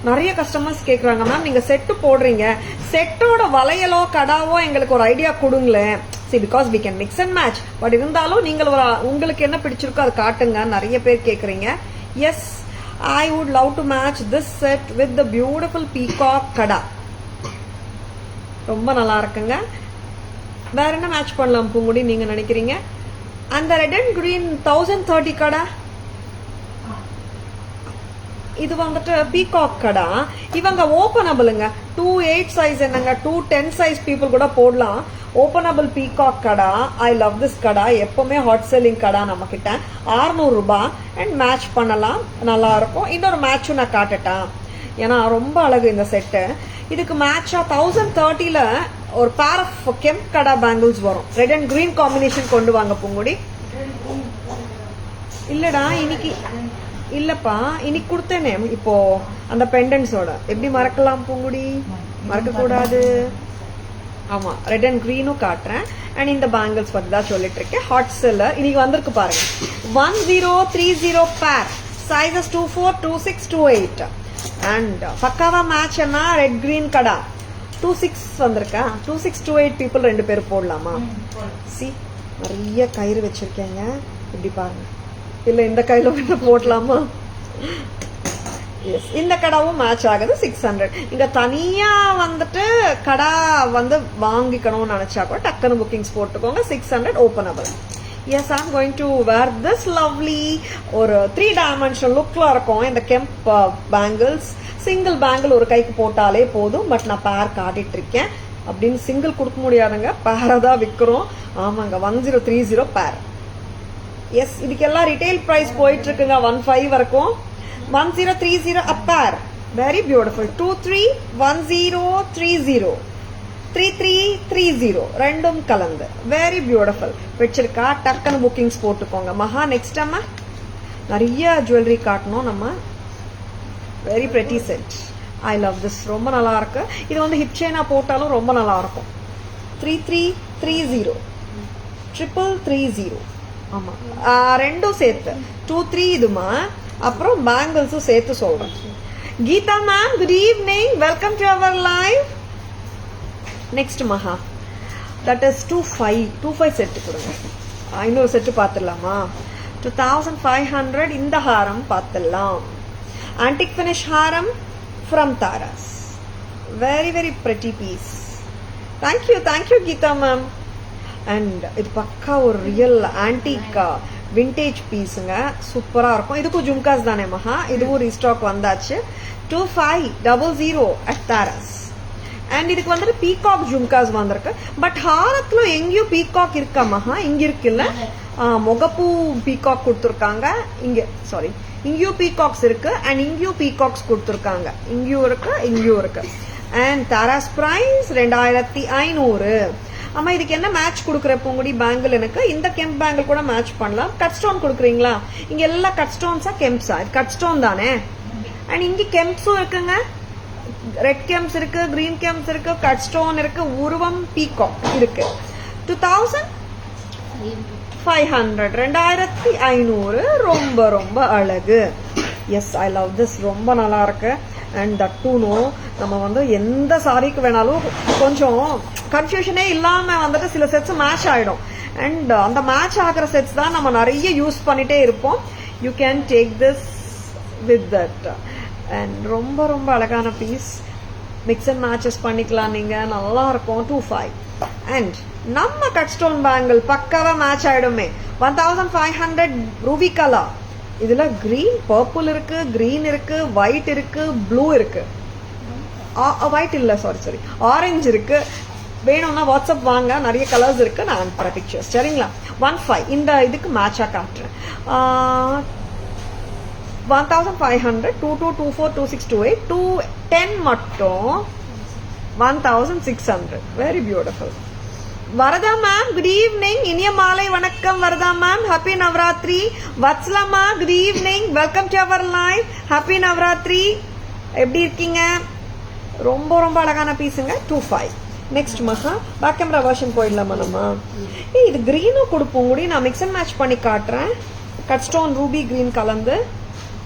நிறைய கஸ்டமர்ஸ் கேக்குறாங்க, மேம் நீங்க செட்டு போடுறீங்க, செட்டோட வளையலோ கடாவோ எங்களுக்கு ஒரு ஐடியா கொடுங்களேன். see because we can mix and match, but இருந்தாலும் நீங்கள் உங்களுக்கு என்ன பிடிச்சிருக்கோ அதை காட்டுங்க. நிறைய பேர் கேக்குறீங்க. Yes, I would love to match this set with the beautiful peacock kada. ரொம்ப நல்லா இருக்குங்க. வேற என்ன மேட்ச் பண்ணலாம் பூங்குடி நீங்க நினைக்கிறீங்க? அந்த ரெட் அண்ட் கிரீன் 1030 கடா, இது வந்துட்டு பீகாக் கடா. இவங்க ஓபனபிளுங்க. 2-8 சைஸ் என்னங்க, 2-10 சைஸ் பீப்புள் கூட போடலாம். Openable peacock kara. I love this கடா. எப்பவுமே ஹாட் செல்லிங் கடா நம்ம கிட்ட. 600 ரூபாய் அண்ட் மேட்ச் பண்ணலாம், நல்லா இருக்கும். இன்னொரு மேட்சும் நான் காட்டட்டேன், ஏன்னா ரொம்ப அழகு இந்த செட்டு. இதுக்கு மேட்சா 1030ல ஒரு பேர் ஆஃப் கெம்ப் கடா பேங்கிள்ஸ் வரும். ரெட் அண்ட் கிரீன் காம்பினேஷன் கொண்டு வாங்க பூங்குடி. இல்லடா இன்னைக்கு இல்லப்பா, இன்னைக்கு கொடுத்தேனே இப்போ அந்த பெண்டன்ஸோட. எப்படி மறக்கலாம் பூங்குடி? மறக்கக்கூடாது. ஆமாம், ரெட் அண்ட் க்ரீனும் காட்டுறேன். அண்ட் இந்த பேங்கிள்ஸ் பற்றி தான் சொல்லிட்டு இருக்கேன். ஹாட் செல்லர் இன்னைக்கு வந்திருக்கு பாருங்க. 1030 பேர், சைஸஸ் 24, 26, 28. அண்ட் பக்காவா மேட்ச் என்ன, ரெட் கிரீன் கடா 26 வந்திருக்கா. 26, 28 பீப்புள் 2 பேர் போடலாமா? சி நிறைய கயிறு வச்சிருக்கேங்க, இப்படி பாருங்க. இல்லை இந்த கையில் வந்து போடலாமா? எஸ், இந்த கடாவும் மேட்ச் ஆகுது. 600. இங்க தனியா வந்துட்டு கடா வந்து வாங்கிக்கணும்னு நினைச்சா கூட டக்குன்னு புக்கிங்ஸ் போட்டுக்கோங்க. 600 openable. Yes, I am going to wear this lovely ஒரு 3 டைமென்ஷனல் லுக்ல இருக்கும் இந்த கெம்ப் பேங்கிள்ஸ். சிங்கிள் பேங்கிள் ஒரு கைக்கு போட்டாலே போதும். பட் நான் பேர் காட்டிட்டு இருக்கேன். அப்படின்னு சிங்கிள் கொடுக்க முடியாதுங்க, பேரை தான் விற்கிறோம். ஆமாங்க, 1030 பேர். எஸ், இதுக்கெல்லாம் ரிட்டைல் ப்ரைஸ் போயிட்டு இருக்குங்க 15 வரைக்கும். 1030 a pair. Very beautiful. 231030 3330 ரெண்டும் கலந்து வெரி பியூட்டிஃபுல். வச்சிருக்கா, டக்குன்னு புக்கிங்ஸ் போட்டுக்கோங்க. மகா நெக்ஸ்ட் அம்மா நிறைய ஜுவல்லரி காட்டணும் நம்ம. Very pretty set. I love this. ரொம்ப நல்லா இருக்கு. இது வந்து ஹிப் செயினா போட்டாலும் ரொம்ப நல்லா இருக்கும். 3330 330. ஆமா, ரெண்டும் சேர்த்து 23 இதுமா. அப்புறம் பேங்கிள்ஸும் சேர்த்து சொல்றேன். Geetha ma'am, good evening, welcome to our live. Next Maha, that is 25 set கொடுங்க. இன்னொரு செட்டு பார்த்துடலாமா? 2500. இந்த ஹாரம் பார்த்துடலாம். ஆன்டிக் ஃபினிஷ் ஹாரம் from Taras. Very very pretty piece. Thank you Geetha ma'am. And இது பக்கா ஒரு ரியல் ஆன்டிக் விண்டேஜ் பீஸுங்க, சூப்பரா இருக்கும். இதுக்கும் ஜும்காஸ் தானே மகா? இதுவும் ரீஸ்டாக் வந்தாச்சு. 2500 அட் தாராஸ். அண்ட் இதுக்கு வந்துட்டு பீகாக் ஜும்காஸ் வந்திருக்கு. பட் ஹாரத்துல எங்கேயும் பீகாக் இருக்கா மகா? இங்க இருக்குல்ல, முகப்பூ பீகாக் கொடுத்துருக்காங்க. இங்க சாரி, இங்கேயும் பீகாக்ஸ் இருக்கு. அண்ட் இங்கேயும் பீகாக்ஸ் கொடுத்துருக்காங்க. இங்கேயும் இருக்கு. And Taras price 2500. ஆமா, இதுக்கு என்ன மேட்ச் கொடுக்குற பூங்குடி பேங்கிள்? எனக்கு இந்த கெம்ப் பேங்கிள் கூட மேட்ச் பண்ணலாம். கட் ஸ்டோன் கொடுக்குறீங்களா? இங்க எல்லாம் கட் ஸ்டோன்ஸா கெம்ப்ஸா? இது கட் ஸ்டோன் தானே. அண்ட் இங்க கெம்ப்ஸும் இருக்குங்க. ரெட் கெம்ப்ஸ் இருக்கு, கிரீன் கெம்ப்ஸ் இருக்கு, கட் ஸ்டோன் இருக்கு, உருவம் பீகாக் இருக்கு. 2500 2500 ரொம்ப ரொம்ப அழகு. Yes, I love this. ரொம்ப நல்லா இருக்கு. அண்ட் தட்டூனோ நம்ம வந்து எந்த சாரிக்கு வேணாலும் கொஞ்சம் கன்ஃபியூஷனே இல்லாம வந்துட்டு சில செட்ஸ் மேட்ச் ஆயிடும். அண்ட் அந்த மேட்ச் ஆகிற செட்ஸ் தான் நம்ம நிறைய யூஸ் பண்ணிட்டே இருப்போம். You can take this with that. And ரொம்ப ரொம்ப அழகான பீஸ். மிக்ஸ் அண்ட் மேட்சஸ் பண்ணிக்கலாம் நீங்க, நல்லா இருக்கும். 25. அண்ட் நம்ம கட் ஸ்டோன் பேங்கிள் பக்காவா மேட்ச் ஆயிடுமே. 1500 Ruby colour. இதுல கிரீன், பர்பிள் இருக்கு, கிரீன் இருக்கு, ஒயிட் இருக்கு, ப்ளூ இருக்கு. ஒயிட் இல்ல, சாரி ஆரஞ்சு இருக்கு. வேணும்னா வாட்ஸ்அப் வாங்க, நிறைய கலர்ஸ் இருக்கு. நான் அனுப்புறேன் பிக்சர்ஸ், சரிங்களா? 15 இந்த இதுக்கு மேட்சா காட்டுறேன். 1500 2224 2628 210 மட்டும் 1600. Very beautiful. Varadha ma'am, good evening. இனிய மாலை வணக்கம் வரதா மேம். ஹாப்பி நவராத்திரி. வத்ஸ்லமா, good evening, welcome to our live. Happy Navaratri. எப்படி இருக்கீங்க? ரொம்ப ரொம்ப அழகான பீஸுங்க. 25. Next Maha, back camera version போயிடலாமா நம்ம? இது கிரீனும் கொடுப்போம் கூடி. நான் மிக்ஸ் அண்ட் மேட்ச் பண்ணி காட்டுறேன். கட் ஸ்டோன் ரூபி கிரீன் கலந்து.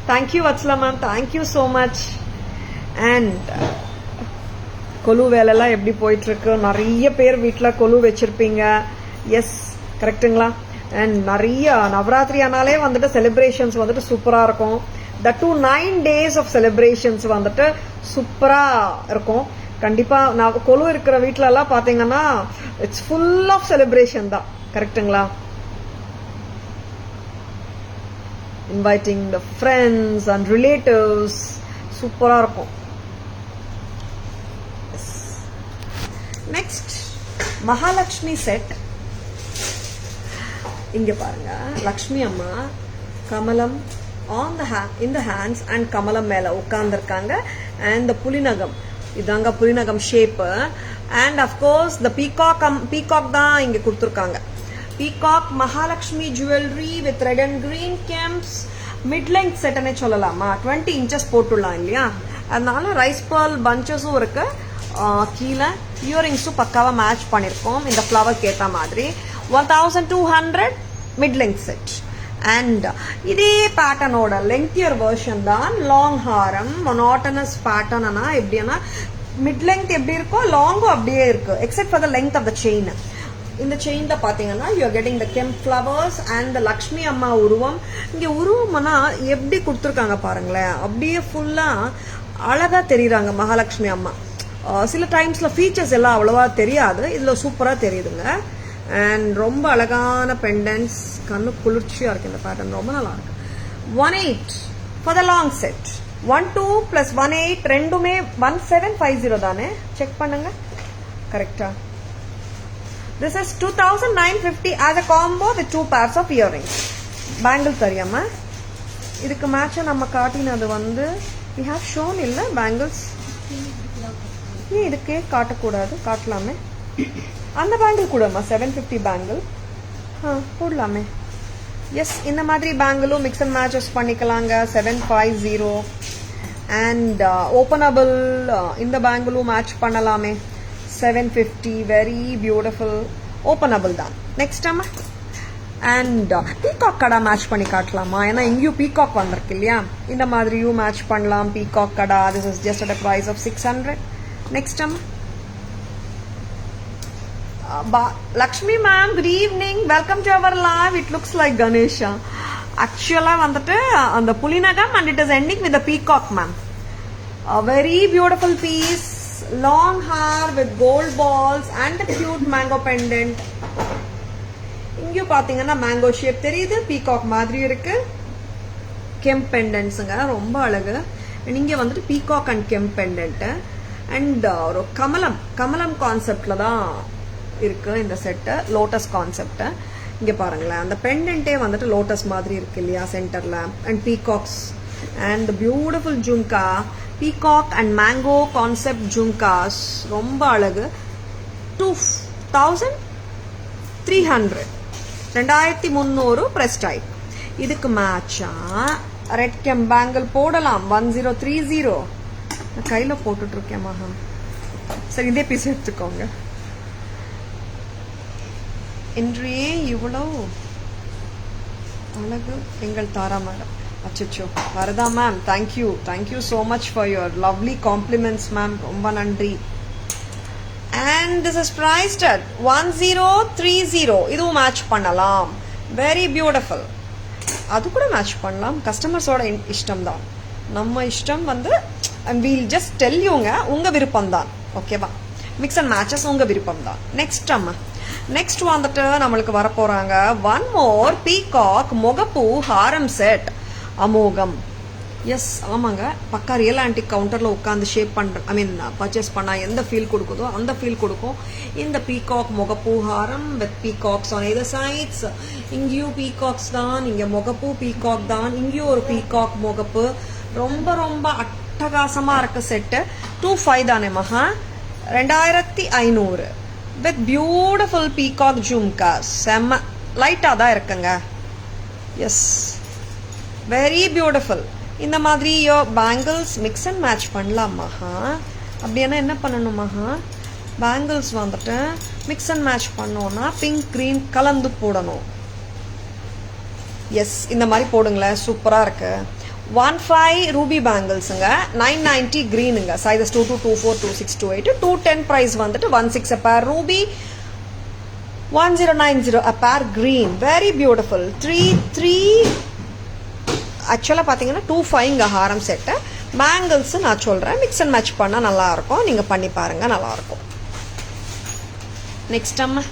Thank you Vatsala ma'am, thank you so much. And golu வேலைலாம் எப்படி போயிட்டு இருக்கு? நிறைய பேர் வீட்டில் கொலு வச்சிருப்பீங்க. எஸ், கரெக்டுங்களா? அண்ட் நிறைய நவராத்திரி ஆனாலே வந்துட்டு செலிப்ரேஷன்ஸ் வந்துட்டு சூப்பரா இருக்கும். த 9 days ஆஃப் செலிப்ரேஷன்ஸ் வந்துட்டு சூப்பரா இருக்கும். கண்டிப்பா நான் கொலு இருக்கிற வீட்டுல எல்லாம் பாத்தீங்கன்னா இட்ஸ் ஃபுல் ஆஃப் செலிப்ரேஷன் தான். கரெக்டுங்களா? Inviting the friends and relatives, சூப்பரா இருக்கும். Next Mahalakshmi set. இங்க பாருங்க, லக்ஷ்மி அம்மா கமலம் on the in the hands and கமலம் மேல உட்கார்ந்துருக்காங்க. அண்ட் த புலிநகம், இதாங்க புலிநகம் shape. And of course the peacock தான் இங்க கொடுத்துருக்காங்க. Peacock Mahalakshmi jewellery with red and green kemps. Mid length செட்னே சொல்லலாமா? 20 inches போட்டுடலாம் இல்லையா? அதனால ரைஸ் பர்ல் பஞ்சஸும் இருக்கு. கீழே இயரிங்ஸும் பக்காவாக மேட்ச் பண்ணியிருக்கோம் இந்த ஃப்ளவருக்கு ஏற்ற மாதிரி. 1200 மிட் லெங்க் செட். அண்ட் இதே பேட்டர்னோட லெங்க்தியர் வெர்ஷன் தான் லாங் ஹாரம். மொனாட்டனஸ் பேட்டர்னா எப்படின்னா மிட் லெங்க் எப்படி இருக்கோ லாங்கும் அப்படியே இருக்கு, except for the length of the chain. இந்த செயின்ல பாத்தீங்கன்னா you are getting the kemp flowers and the Lakshmi அம்மா உருவம். இங்க உருவம்னா எப்படி கொடுத்துருக்காங்க பாருங்களேன், அப்படியே ஃபுல்லா அழகா தெரியுறாங்க மகாலட்சுமி அம்மா. சில டைம்ஸ்ல ஃபீச்சர்ஸ் எல்லாம் அவ்வளவா தெரியாது, இதுல சூப்பரா தெரியுதுங்க. அண்ட் ரொம்ப அழகான பெண்டன்ஸ், கண்ணு குளிர்ச்சியா இருக்கு இந்த பேட்டர்ன், ரொம்ப நல்லா இருக்கு. 18 ஃபார் த லாங் செட். 12 + 18 ரெண்டுமே 1750 தானே, செக் பண்ணுங்க கரெக்டா. This is 2950 as a combo with 2 pairs of earrings. Bangle தெரியாம இதுக்கு மேட்சா நம்ம காட்டினது வந்து we have shown இல்ல பேங்கிள்ஸ். ஏன் இதுக்கே காட்டக்கூடாது, காட்டலாமே. அந்த பேங்கிள் கூடமா 750 பேங்கிள் போடலாமே. எஸ், இந்த மாதிரி பேங்கிளும் மிக்ஸ் அண்ட் மேட்சஸ் பண்ணிக்கலாங்க. 750 அண்ட் ஓப்பனபிள் இந்த பேங்கிளும் மேட்ச் பண்ணலாமே. 750 வெரி பியூட்டிஃபுல், ஓப்பனபிள் தான். நெக்ஸ்ட் அம்மா அண்ட் பீகாக் கடா மேட்ச் பண்ணி காட்டலாமா, ஏன்னா இங்கேயும் பீகாக் வந்திருக்கு இல்லையா, இந்த மாதிரியும் மேட்ச் பண்ணலாம். Peacock kada, this is just at a price of 600. Next அம்மா Lakshmi ma'am, good evening. Welcome to our live. It looks like Ganesha. Actually, வந்துட்டு அந்த புலினகம் and it is ending with the peacock ma'am. A very beautiful piece, long hair with gold balls and a cute mango pendant. இங்கேயும் பாத்தீங்கன்னா mango shape தெரியுது, peacock மாதிரி இருக்கு. கெம்ப் பெண்டன்ட்ஸுங்க, ரொம்ப அழகு. இங்க வந்துட்டு பீகாக் அண்ட் கெம்ப் பெண்டன்ட் அண்ட் ஒரு கமலம் கான்செப்ட்ல தான் இருக்கு இந்த செட்டு, லோட்டஸ் கான்செப்ட். இங்க பாருங்களேன், அந்த பெண்டன்ட்டே வந்துட்டு லோட்டஸ் மாதிரி இருக்கு இல்லையா சென்டர்ல. And peacocks and beautiful jhumka, peacock and mango concept jhumkas, ரொம்ப அழகு. 2300 2300 பிரஸ் டைப். இதுக்கு மேட்சா ரெட் கெம் பேங்கிள் போடலாம். 1030 கையில போட்டுட்டு இருக்கேன் மகா. சரி, இதே பீஸ் எடுத்துக்கோங்க. இன்றையே இவ்வளவு அழகு எங்கள் தாரா மேடம். அச்சோ வரதா ma'am, thank you so much for your lovely compliments ma'am, ரொம்ப நன்றி. And this is priced at 1030. இதுவும் மேட்ச் பண்ணலாம், வெரி பியூட்டிஃபுல். அது கூட மேட்ச் பண்ணலாம், கஸ்டமர்ஸோட இஷ்டம் தான், நம்ம இஷ்டம் வந்து. அண்ட் வீல் ஜஸ்ட் டெல் யூங்க, உங்க விருப்பம் தான், ஓகேவா. மிக்ஸ் அண்ட் மேட்சஸ் உங்க விருப்பம் தான். நெக்ஸ்ட் அம்மா, நெக்ஸ்ட் வந்துட்டு நம்மளுக்கு வரப்போறாங்க ஒன் மோர் பீகாக் முகப்பூ ஹாரம் செட், அமோகம். எஸ், ஆமாங்க, பக்கா ரியல் ஆன்டிக் கவுண்டர்ல உட்காந்து ஷேப் பண்ற, ஐ மீன் பர்ச்சேஸ் பண்ணா எந்த ஃபீல் கொடுக்குதோ அந்த ஃபீல் கொடுக்கும் இந்த பீகாக் முகப்பூ ஹாரம் with peacocks on either sides. இங்கேயும் பீகாக்ஸ் தான், இங்க முகப்பூ பீகாக் தான், இங்கேயும் ஒரு பீகாக் முகப்பு. ரொம்ப ரொம்ப அட்டகாசமா இருக்கு செட்டு. 25 தானே மகா, 2500 வித் பியூட்டிஃபுல் பீகாக் ஜும்காஸ். செம்ம லைட்டா தான் இருக்குங்க. Yes, very beautiful. இந்த மாதிரி பேங்கிள்ஸ் மிக்ஸ் அண்ட் மேட்ச் பண்ணலாம் மகா. அப்படின்னா என்ன பண்ணணும் மகா, பேங்கிள்ஸ் வந்துட்டு மிக்ஸ் அண்ட் மேட்ச் பண்ணோம்னா பிங்க் கிரீன் கலந்து போடணும். எஸ், இந்த மாதிரி போடுங்களேன், சூப்பரா இருக்கு. 15 ரூபி பேங்கிள்ஸுங்க, 990 கிரீனுங்க, சைஸஸ் 22, 24, 26, 28, 210 பிரைஸ் வந்துட்டு 16 a pair Ruby, 1090 a pair green, very beautiful. 3 ஆக்சுவலாக பார்த்தீங்கன்னா 25 ஹாரம் செட்டு. பேங்கிள்ஸ் நான் சொல்கிறேன், மிக்ஸ் அண்ட் மேட்ச் பண்ணால் நல்லாயிருக்கும், நீங்கள் பண்ணி பாருங்கள், நல்லாயிருக்கும். நெக்ஸ்ட் அம்மா,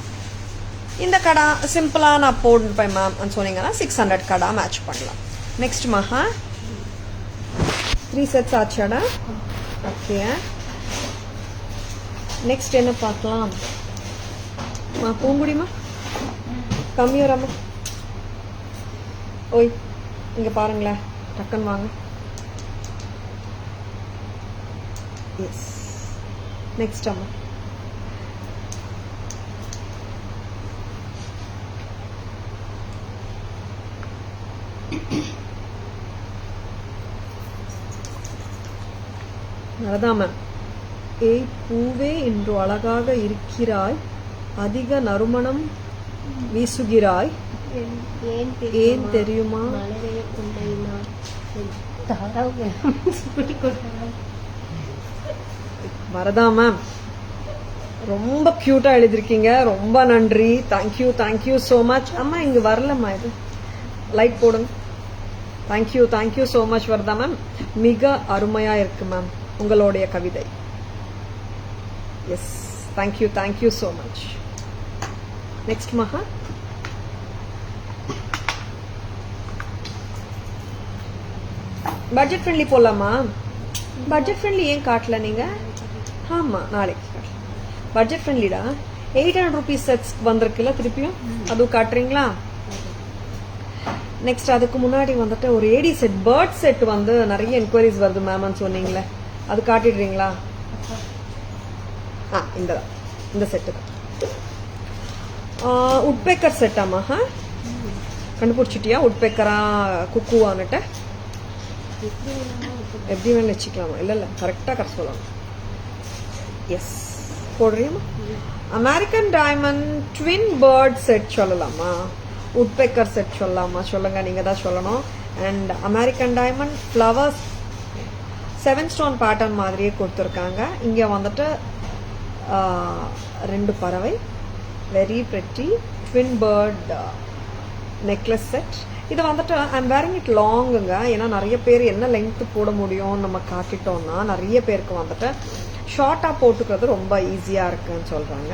இந்த கடா சிம்பிளாக நான் போட்டுப்பேன் மேம் சொன்னீங்கன்னா 600 கடா மேட்ச் பண்ணலாம். நெக்ஸ்ட் மஹா 3 செட்ஸ் ஆச்சாடா, ஓகே. நெக்ஸ்ட் என்ன பார்க்கலாம், பூங்குடிமா கம்மியோரம்மா, ஓய் இங்க பாருங்களேன், டக்குன்னு வாங்க. எஸ், நெக்ஸ்ட் அம்மா அதான் மேம் ஏய் பூவே இன்று அழகாக இருக்கிறாய், அதிக நறுமணம் வீசுகிறாய், ஏன் தெரியுமா? வரதா மேம், ரொம்ப கியூட்டா எழுதிருக்கீங்க, ரொம்ப நன்றி, தேங்க்யூ சோ மச். அம்மா இங்க வரலம்மா, இது லைட் போடுங்க. Thank you so much Varada ma'am, மிக அருமையா இருக்கு மேம் உங்களுடைய கவிதை. Yes, thank you so much. Next Maha, budget friendly போடலாமா? பட்ஜெட் ஃப்ரெண்ட்லி ஏன் காட்டல நீங்க? ஆமா, நாளைக்கு காட்டலாம். பட்ஜெட் ஃப்ரெண்ட்லிடா 800 rupees செட்ஸ் வந்திருக்குல்ல, திருப்பியும் அதுவும் காட்டுறீங்களா? நெக்ஸ்ட் அதுக்கு முன்னாடி வந்துட்டு ஒரு ஏடி செட், பேர்ட் செட் வந்து நிறைய என்கொயரிஸ் வருது மேம்னு சொன்னீங்களே, அது காட்டிடுறீங்களா? இந்த செட்டு தான். உட்பேக்கர் செட்டாமா? கண்டுபிடிச்சிட்டியா? உட்பேக்கரா குக்குவான்னுட்டு எப்படி வேணும் வச்சுக்கலாமா? இல்ல கரெக்டா சொல்லலாம். எஸ், போடுறியம்மா. American diamond twin bird set சொல்லலாமா? உட்பெக்கர் செட் சொல்லலாமா? சொல்லுங்க, நீங்க தான் சொல்லணும். And American diamond flowers 7 stone pattern மாதிரியே கொடுத்துருக்காங்க. இங்க வந்துட்டு 2 பறவை, very pretty twin bird necklace set. இது வந்துட்டு ஐம் வேரிங் இட் லாங்குங்க, ஏன்னா நிறைய பேர் என்ன லெங்க் போட முடியும் நம்ம காட்டிட்டோம்னா நிறைய பேருக்கு வந்துட்டு ஷார்ட்டா போட்டுக்கிறது ரொம்ப ஈஸியா இருக்குன்னு சொல்றாங்க.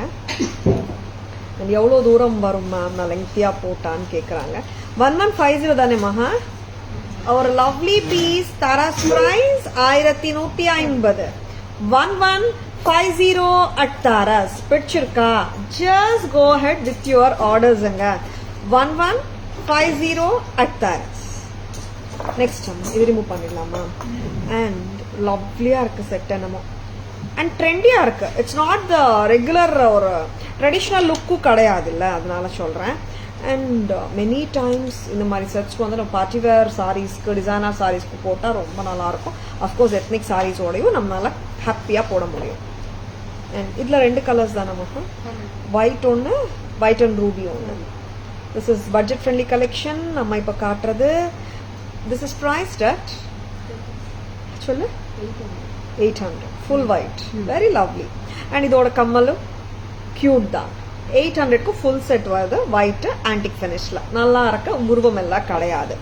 எவ்வளவு தூரம் வரும் மேம் நான் லெங்க்தியா போட்டான்னு கேக்குறாங்க. 1150 தானே மகா? ஒரு lovely piece, Tharas price 1150. 1150 at Tharas. பிடிச்சிருக்கா? Just go head with your ஆர்டர்ஸ்ங்க. 1150 at தாராஸ். நெக்ஸ்ட் இது ரிமூவ் பண்ணிடலாமா? அண்ட் லவ்லியா இருக்கு செட் என்னமோ, அண்ட் ட்ரெண்டியா இருக்கு. இட்ஸ் நாட் த ரெகுலர் ஒரு ட்ரெடிஷ்னல் லுக்கும் கிடையாது இல்ல, அதனால சொல்றேன். அண்ட் மெனி டைம்ஸ் இந்த மாதிரி செட்ஸ் வந்து நம்ம பார்ட்டி வேர் சாரீஸ்க்கு, டிசைனர் சாரீஸ்க்கு போட்டால் ரொம்ப நல்லா இருக்கும். அஃப்கோர்ஸ் எத்னிக் சாரீஸோடையும் நம்மளால ஹாப்பியாக போட முடியும். அண்ட் இதில் 2 கலர்ஸ் தானே நமக்கு, ஒயிட் ஒன்று, ஒயிட் அண்ட் ரூபி ஒன்று. This is budget friendly collection நம்ம இப்போ காட்டுறது. திஸ் இஸ் ப்ரைஸ்ட் அட் சொல்லு 800, full white, very lovely. And இதோட கம்மலும் கியூட் தான். 800க்கு ஃபுல் செட் வருது, ஒயிட் ஆன்டிக் ஃபினிஷ்ல, நல்லா இருக்க, உருவம் எல்லாம் கிடையாது.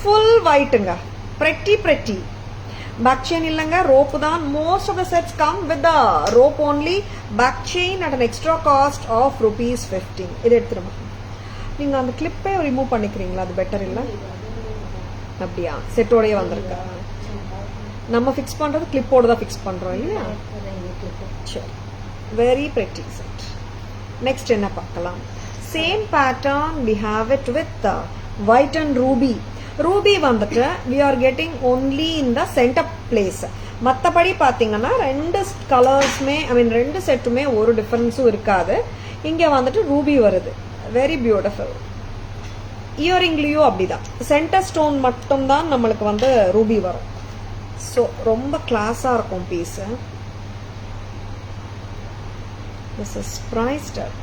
ஃபுல் ஒயிட்டுங்க, பிரெட்டி. பேக் செயின் இல்லைங்க, ரோப்பு தான். Most of the sets come with the rope only. Back chain at an extra cost of ₹15. இது எடுத்துருமா? நீங்க அந்த கிளிப்பே ரிமூவ் பண்ணிக்கிறீங்களா? அது பெட்டர் இல்லை? அப்படியா? செட்டோடய வந்திருக்கு. நம்ம ஃபிக்ஸ் பண்றது கிளிப்போட தான் ஃபிக்ஸ் பண்றோம் இல்லையா? சரி, வெரி பிரெட்டி செட். நெக்ஸ்ட் என்ன பார்க்கலாம்? Same pattern we have it with white and ruby. Ruby வந்துட்டு we are getting only in the center place. மற்றபடி பார்த்தீங்கன்னா 2 கலர்ஸுமே, ஐ மீன் 2 செட்டுமே ஒரு டிஃபரன்ஸும் இருக்காது. இங்கே வந்துட்டு ரூபி வருது, வெரி பியூட்டிஃபுல். இயரிங்லேயும் அப்படிதான், சென்டர் ஸ்டோன் மட்டும்தான் நம்மளுக்கு வந்து ரூபி வரும். ஸோ ரொம்ப கிளாஸாக இருக்கும் piece. This is priced at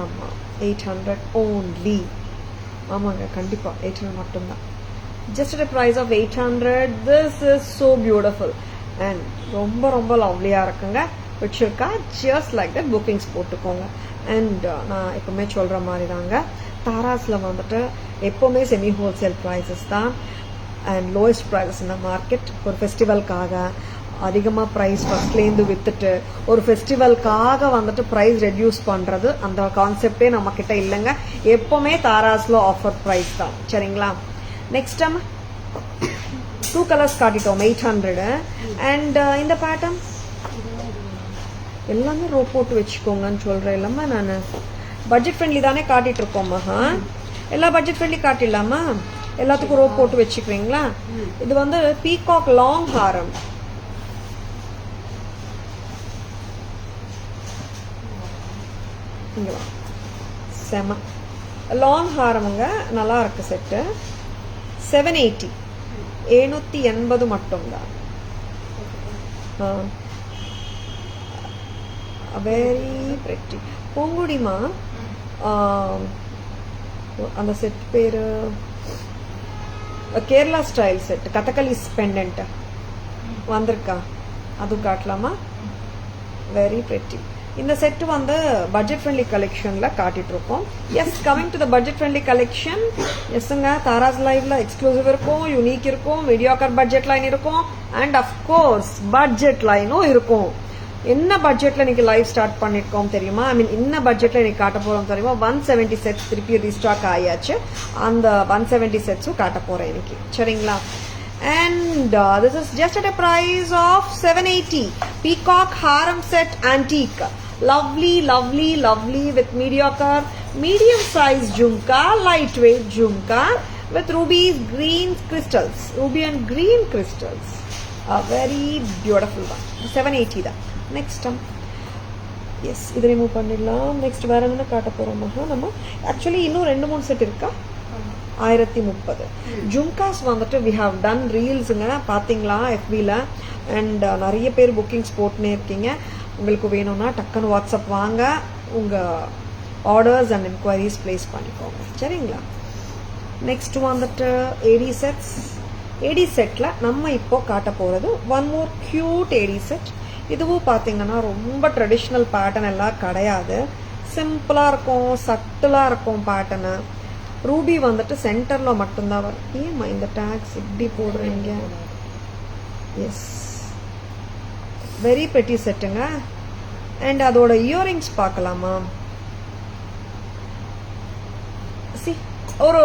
ஆமா 800 only. ஆமாங்க, கண்டிப்பா 800 மட்டும்தான். Just at a price of 800. This is so beautiful and ரொம்ப லவ்லியா இருக்குங்க. பிடிச்சிருக்கா? ஜஸ்ட் லைக் தட் புக்கிங்ஸ் போட்டுக்கோங்க. அண்ட் நான் எப்பவுமே சொல்ற மாதிரி தாங்க, தாராஸ்ல வந்துட்டு எப்பவுமே செமி ஹோல்சேல் ப்ரைஸஸ் தான் அண்ட் லோயஸ்ட் ப்ரைஸஸ் இந்த மார்க்கெட். ஒரு ஃபெஸ்டிவல்காக அதிகமாக ப்ரைஸ் ஃபர்ஸ்ட்லேருந்து விற்றுட்டு ஒரு ஃபெஸ்டிவல்காக வந்துட்டு ப்ரைஸ் ரெடியூஸ் பண்ணுறது, அந்த கான்செப்டே நம்மக்கிட்ட இல்லைங்க. எப்போவுமே தாராஸில் ஆஃபர் ப்ரைஸ் தான். சரிங்களா? நெக்ஸ்ட் டைம் 2 கலர்ஸ் காட்டிட்டோம் 800. அண்ட் இந்த பேட்டர்ன் எல்லாமே ரோ போட்டு வச்சுக்கோங்கன்னு சொல்கிறேன் இல்லைம்மா. நான் பட்ஜெட் ஃப்ரெண்ட்லி தானே காட்டிட்டு இருக்கோம்மா. எல்லா பட்ஜெட் ஃப்ரெண்ட்லி காட்டிடலாமா? எல்லாத்துக்கும் ரோ போட்டு வச்சுக்கிறீங்களா? இது வந்து பீகாக் லாங் ஹாரம். செம லாங் ஹாரமுங்க, நல்லா இருக்கு செட்டு. 780. 780 மட்டும்தான். Very pretty. பூங்குடிமா அந்த செட் பேரு Kerala style set Kathakali pendant வந்திருக்கா, அது காட்டலாமா? Very pretty. இந்த செட் வந்து பட்ஜெட் ஃப்ரெண்ட்லி கலெக்ஷன்ல காட்டிட்டு இருக்கோம். Yes, coming to the budget friendly collection. எஸ்ங்க, தாராஸ் லைவ்ல எக்ஸ்க்ளூசிவ் இருக்கும், யூனிக் இருக்கும், வீடியோக்கார் பட்ஜெட் லைன் இருக்கும், அண்ட் அஃப்கோர்ஸ் பட்ஜெட் லைனும் இருக்கும். என்ன பட்ஜெட்ல இன்னைக்கு லைவ் ஸ்டார்ட் பண்ணிருக்கோம் தெரியுமா? ஐ மீன் என்ன பட்ஜெட்ல இன்னைக்கு காட்ட போறோம் தெரியுமா? 170 செட்ஸ் திருப்பி ரீஸ்டாக் ஆயாச்சு. அந்த 170 செட்ஸும் காட்ட போறேன் இன்னைக்கு, சரிங்களா? And this is just at a price of 780. Peacock harem set antique. Lovely, lovely, lovely with mediocre, medium size jhumka, lightweight jhumka with rubies, green crystals. Ruby and green crystals. A very beautiful one. 780 da. Next yes, இது remove பண்ணிடலாம். Next வேற என்ன காட்ட போறோம்? நம்ம actually இன்னும் 2-3 set இருக்கா? 1030 ஜும்காஸ் வந்துட்டு வி ஹவ் டன் ரீல்ஸுங்க, பார்த்தீங்களா எஃபியில்? அண்ட் நிறைய பேர் புக்கிங்ஸ் போட்டுனே இருக்கீங்க. உங்களுக்கு வேணும்னா டக்குன்னு வாட்ஸ்அப் வாங்க, உங்கள் ஆர்டர்ஸ் அண்ட் என்கொயரிஸ் பிளேஸ் பண்ணிக்கோங்க, சரிங்களா? நெக்ஸ்ட் வந்துட்டு ஏடி செட்ஸ். ஏடி செட்டில் நம்ம இப்போ காட்ட போகிறது ஒன் மோர் க்யூட் ஏடி செட். இதுவும் பார்த்தீங்கன்னா ரொம்ப ட்ரெடிஷ்னல் பேட்டர்ன் எல்லாம் கிடையாது, சிம்பிளாக இருக்கும், சட்டிலாக இருக்கும் பேட்டர்னு. ரூபி வந்துட்டு சென்டர்ல மட்டும்தான் வரும். ஏமா இந்த டேக்ஸ் இப்படி போடுறீங்க? எஸ், வெரி பெட்டி செட்டுங்க. அண்ட் அதோட இயரிங்ஸ் பார்க்கலாமா? சி, ஒரு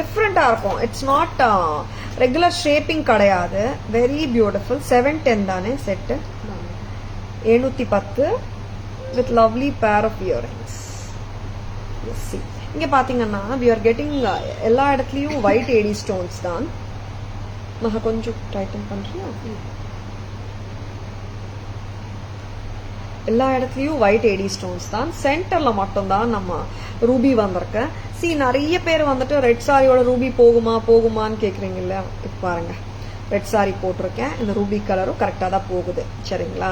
டிஃப்ரெண்டா இருக்கும். இட்ஸ் நாட் ரெகுலர் ஷேப்பிங் கிடையாது. Very beautiful. 710 தானே செட்டு? 710 with lovely pair of earrings. Yes, see இங்க பாத்தீங்கன்னா we are getting எல்லா இடத்துலயும் ஒயிட் ஏடி ஸ்டோன்ஸ் தான். நான் கொஞ்சம் டைட்டன் பண்றியா? எல்லா இடத்துலயும் ஒயிட் ஏடி ஸ்டோன்ஸ் தான். சென்டர்ல மட்டும் தான் நம்ம ரூபி வந்திருக்கு. சி, நிறைய பேர் வந்துட்டு ரெட் சாரியோட ரூபி போகுமான்னு கேக்குறீங்கல்ல. இப்ப பாருங்க, ரெட் சாரி போட்டிருக்கேன், இந்த ரூபி கலரும் கரெக்டா தான் போகுது, சரிங்களா?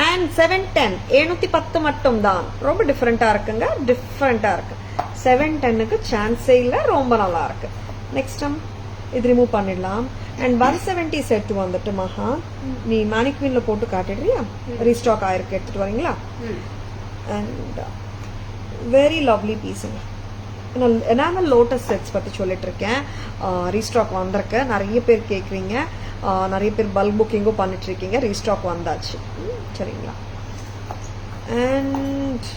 அண்ட் 710 710 மட்டும் தான். ரொம்ப டிஃப்ரெண்டா இருக்குங்க, டிஃப்ரெண்டா இருக்கு. 710க்கு சான்ஸே இல்லை, ரொம்ப நல்லா இருக்கு. நெக்ஸ்ட் இது ரிமூவ் பண்ணிடலாம். அண்ட் 170 செட் வந்துட்டு மகா, நீ மேனிக்வீன்ல போட்டு காட்டிடுறியா? ரீஸ்டாக் ஆயிருக்கு, எடுத்துட்டு வரீங்களா? அண்ட் வெரி லவ்லி பீஸுங்க. எனாமல் லோட்டஸ் செட்ஸ் பத்தி சொல்லிட்டு இருக்கேன். ரீஸ்டாக் வந்திருக்கு, நிறைய பேர் கேட்குறீங்க, நிறைய பேர் பல்க் புக்கிங்கும் பண்ணிட்டு இருக்கீங்க. ரீஸ்டாக் வந்தாச்சு, சரிங்களா? அண்ட்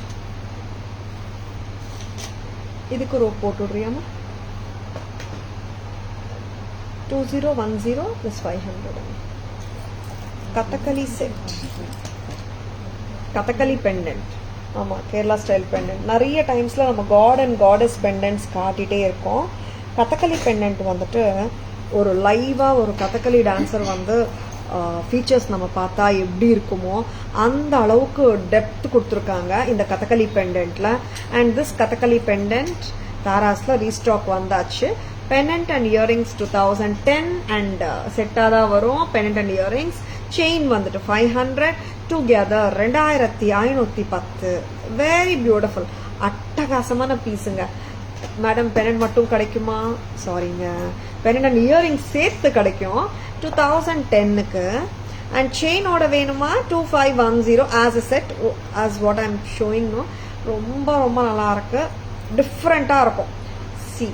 இதுக்கு ரோ போட்டு விடுறியாமா? 2010 plus 500. Kathakali set, Kathakali pendant. ஆமா, கேரளா ஸ்டைல் பெண்டன்ட். நிறைய டைம்ஸ்ல நம்ம காட் அண்ட் காடஸ் பெண்டன்ட்ஸ் காட்டிட்டே இருக்கோம். கதகளி பெண்டன்ட் வந்துட்டு ஒரு லைவா ஒரு கதகளி டான்சர் வந்து ஃபீச்சர்ஸ் நம்ம பார்த்தா எப்படி இருக்குமோ அந்த அளவுக்கு டெப்த் கொடுத்துருக்காங்க இந்த கதகளி பெண்டன்ட்ல. அண்ட் திஸ் கதகளி பெண்டன்ட் தாராஸ்ல ரீஸ்டாக் வந்தாச்சு. பெண்டன்ட் அண்ட் இயரிங்ஸ் 2010 அண்ட் செட்டாக தான் வரும். பெண்டன்ட் அண்ட் இயரிங்ஸ் செயின் வந்துட்டு 500 டுகெதர் 2510. வெரி பியூட்டிஃபுல், அட்டகாசமான பீஸுங்க. மேடம் பெண்டன்ட் மட்டும் கிடைக்குமா? சாரிங்க, பெண்டன்ட் அண்ட் இயரிங்ஸ் சேர்த்து கிடைக்கும் 2010க்கு. அண்ட் செயினோட வேணுமா 2510 as a set, as what I am showing. ரொம்ப ரொம்ப நல்லா இருக்கு, டிஃப்ரெண்டா இருக்கும். சி,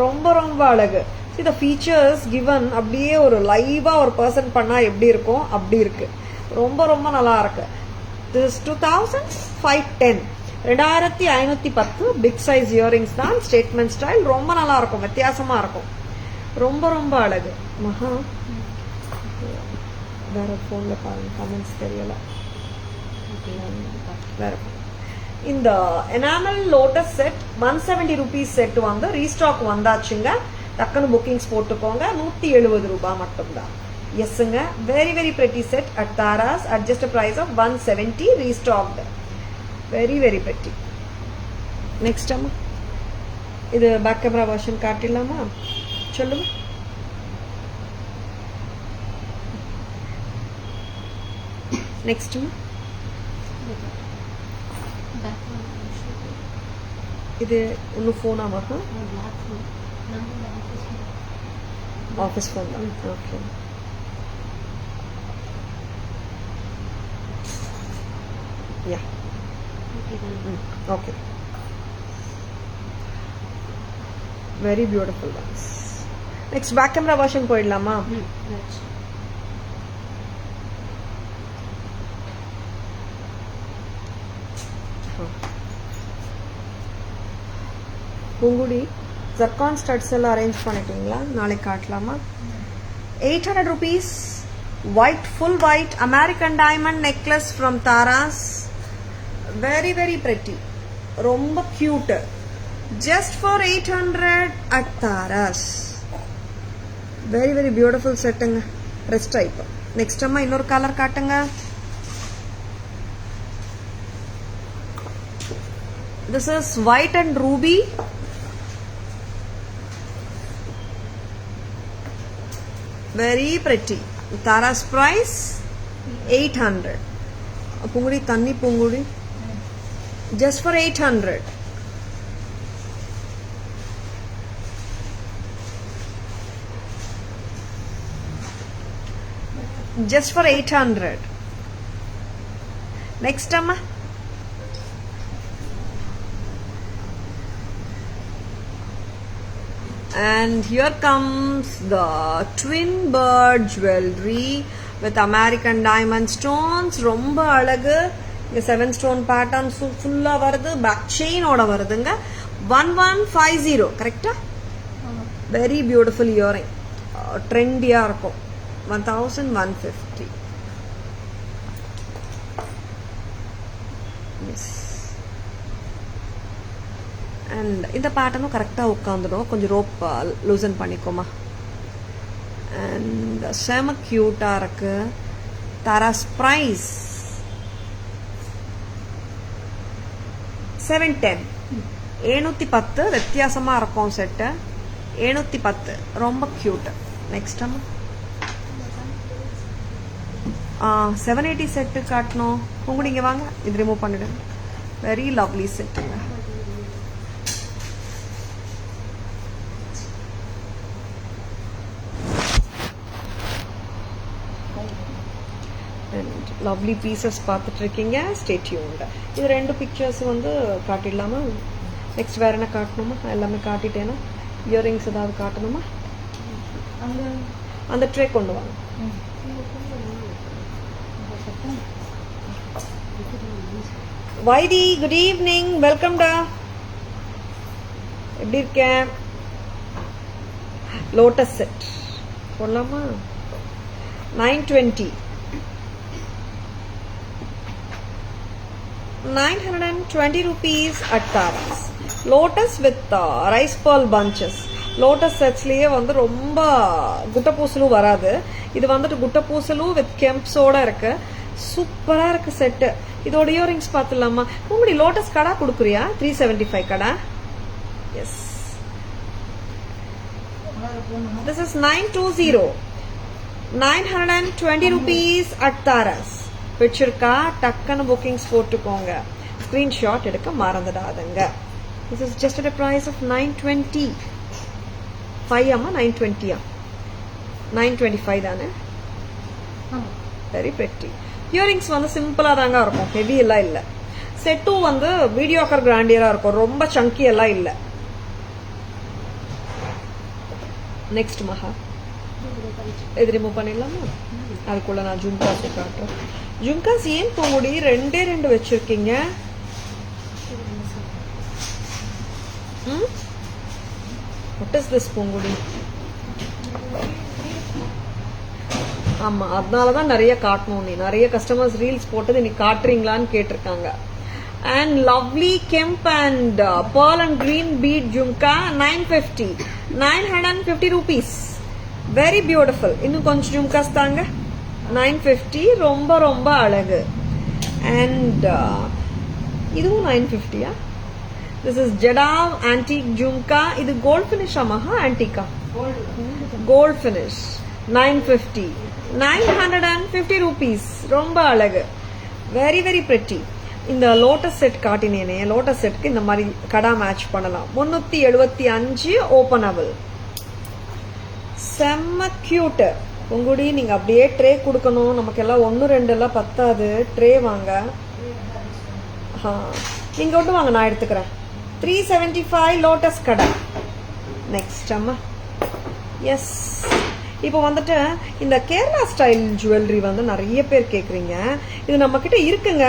ரொம்ப ரொம்ப அழகு. சி த ஃபீச்சர்ஸ் கிவன், அப்படியே ஒரு லைவா ஒரு பர்சன் பண்ணா எப்படி இருக்கும் அப்படி இருக்கு. ரொம்ப ரொம்ப நல்லா இருக்கு. திஸ் 2510 2510 பிக் சைஸ் இயரிங்ஸ் தான். ஸ்டேட்மெண்ட் ஸ்டைல் ரொம்ப நல்லா இருக்கும், வித்தியாசமா இருக்கும், ரொம்ப ரொம்ப அழகு. மகா வேற போன்ல பாருங்க, கமெண்ட்ஸ் தெரியல. வேற இந்த enamel lotus set 170 rupees set வந்து ரீஸ்டாக் வந்தாச்சுங்க. டக்குன்னு புக்கிங்ஸ் போட்டுக்கோங்க. 170 ரூபாய் மட்டும்தான். எஸ்ங்க, very very pretty set at Tharas at just a price of 170 restocked. Very very pretty. Next அம்மா, இது பேக் கேமரா வெர்ஷன் காட்டிடலாமா? சொல்லுங்க. Next இது ஒன்று ஃபோனா மகா ஆஃபீஸ் ஃபோன் தான் okay ya okay very beautiful ones. Next back camera version போயிடலாமா? பூங்குடி zircon studs எல்லாம் அரேஞ்ச் பண்ணிட்டீங்களா? நாளைக்கு காட்டலாமா? 800 rupees white full white American diamond necklace from Taras. Very very pretty, ரொம்ப cute. Just for 800 at Taras. Very very beautiful setting. Rest type. Next அம்மா இன்னொரு colour காட்டுங்க. This is white and ruby. Very pretty. Tara's price 800. Pungudi tanni pungudi. Just for 800. Just for 800. Next amma. And here comes the twin bird jewelry with American diamond stones. ரொம்ப அழகு. இங்க 7 stone pattern ஃபுல்லா வருது. Back chain ஓட வருதுங்க. 1150 கரெக்ட்டா? Very beautiful earring. ட்ரெண்டியா இருக்கும். 1150. Yes. And இந்த பேட்டர்னும் கரெக்டாக உட்காந்துடும். கொஞ்சம் ரோப் லூசன் பண்ணிக்கோமா. அண்ட் செம க்யூட்டாக இருக்கு. தாராஸ் ப்ரைஸ் 710. 710 வித்தியாசமாக இருக்கும் செட்டு. 710 ரொம்ப க்யூட்டு. நெக்ஸ்ட் அம்மா 780 செட்டு காட்டணும். உங்க இங்கே வாங்க, இது ரிமூவ் பண்ணிடுங்க. வெரி லவ்லி செட்டுங்க. லவ்லி பீசஸ் பார்த்துட்டு இருக்கீங்க. Stay tuned. இது 2 பிக்சர்ஸ் வந்து காட்டிடலாமா? நெக்ஸ்ட் வேற என்ன காட்டணுமா? எல்லாமே காட்டிட்டேன்னா இயரிங்ஸ் ஏதாவது காட்டணுமா? அந்த ட்ரே கொண்டு வாங்க. வைதி குட் ஈவினிங், வெல்கம் டா. எப்படி இருக்கேன்? லோட்டஸ் செட் போடலாமா? 920. 920 rupees at Taras. Lotus with rice pearl bunches. Lotus setsலயே வந்து ரொம்ப குட்டப்பூசலு வராது. இது வந்துட்டு குட்டப்பூசலு வித் கெம்ப்ஸோட இருக்கு. சூப்பரா இருக்கு செட். இதோட இயரிங்ஸ் பார்த்துலாமா? உங்களுடைய லோட்டஸ் கடா கொடுக்குறியா? 375 கடா. S. This is 920. 920 rupees at Taras. பிடிச்சிருக்கா? டக்குன்னு புக்கிங்ஸ் போட்டுக்கோங்க. ஸ்கிரீன்ஷாட் எடுக்க மறந்துடாதுங்க. This is just at a price of 920. 5 அம்மா 920 925 தானே? Very pretty. இயரிங்ஸ் வந்து சிம்பிளா தாங்க இருக்கும். ஹெவி எல்லாம் இல்ல. செட்டும் வந்து வீடியோக்கர் கிராண்டியரா இருக்கும். ரொம்ப சங்கி எல்லாம் இல்ல. நெக்ஸ்ட் மகா இது ரிமூவ் பண்ணிடலாமா? அதுக்குள்ள நான் ஜும்காஸ் காட்டுறேன். ஜும்காஸ் ஏன் பூங்குடி 2 வச்சிருக்கீங்க? What is this Poongudi? ஆமா, அதனாலதான் நிறைய காட்டணும். நீ நிறைய கஸ்டமர்ஸ் ரீல்ஸ் போட்டது நீ காட்டுறீங்களான்னு கேட்டிருக்காங்க. And lovely kemp and pearl and green bead jhumka 950. 950 rupees. Very beautiful. இன்னும் கொஞ்சம் ஜும்காஸ் தாங்க. 950 ரொம்ப ரொம்ப அழகு. And இதுவும் 950. This is Jadav antique jhumka. இது gold finish ஆமாஹா antique gold finish 950. 950 rupees. ரொம்ப அழகு. Very very pretty. இந்த லோட்டஸ் செட் காட்டினேனே, லோட்டஸ் செட்க்கு இந்த மாதிரி கடா மேட்ச் பண்ணலாம். 375 ஓபனபிள். செம்ம கியூட். உங்களுடைய நீங்க அப்படியே ட்ரே கொடுக்கணும். நமக்கு எல்லாம் 1 2 எல்லாம் பத்தாது. ட்ரே வாங்க. நீங்க ஒட்டு வாங்க, நான் எடுத்துக்கிறேன். 375 லோட்டஸ் கடா. நெக்ஸ்ட் அம்மா. எஸ், இப்போ வந்துட்டு இந்த கேரளா ஸ்டைல் ஜுவல்லரி வந்து நிறைய பேர் கேட்குறீங்க. இது நம்ம கிட்ட இருக்குங்க.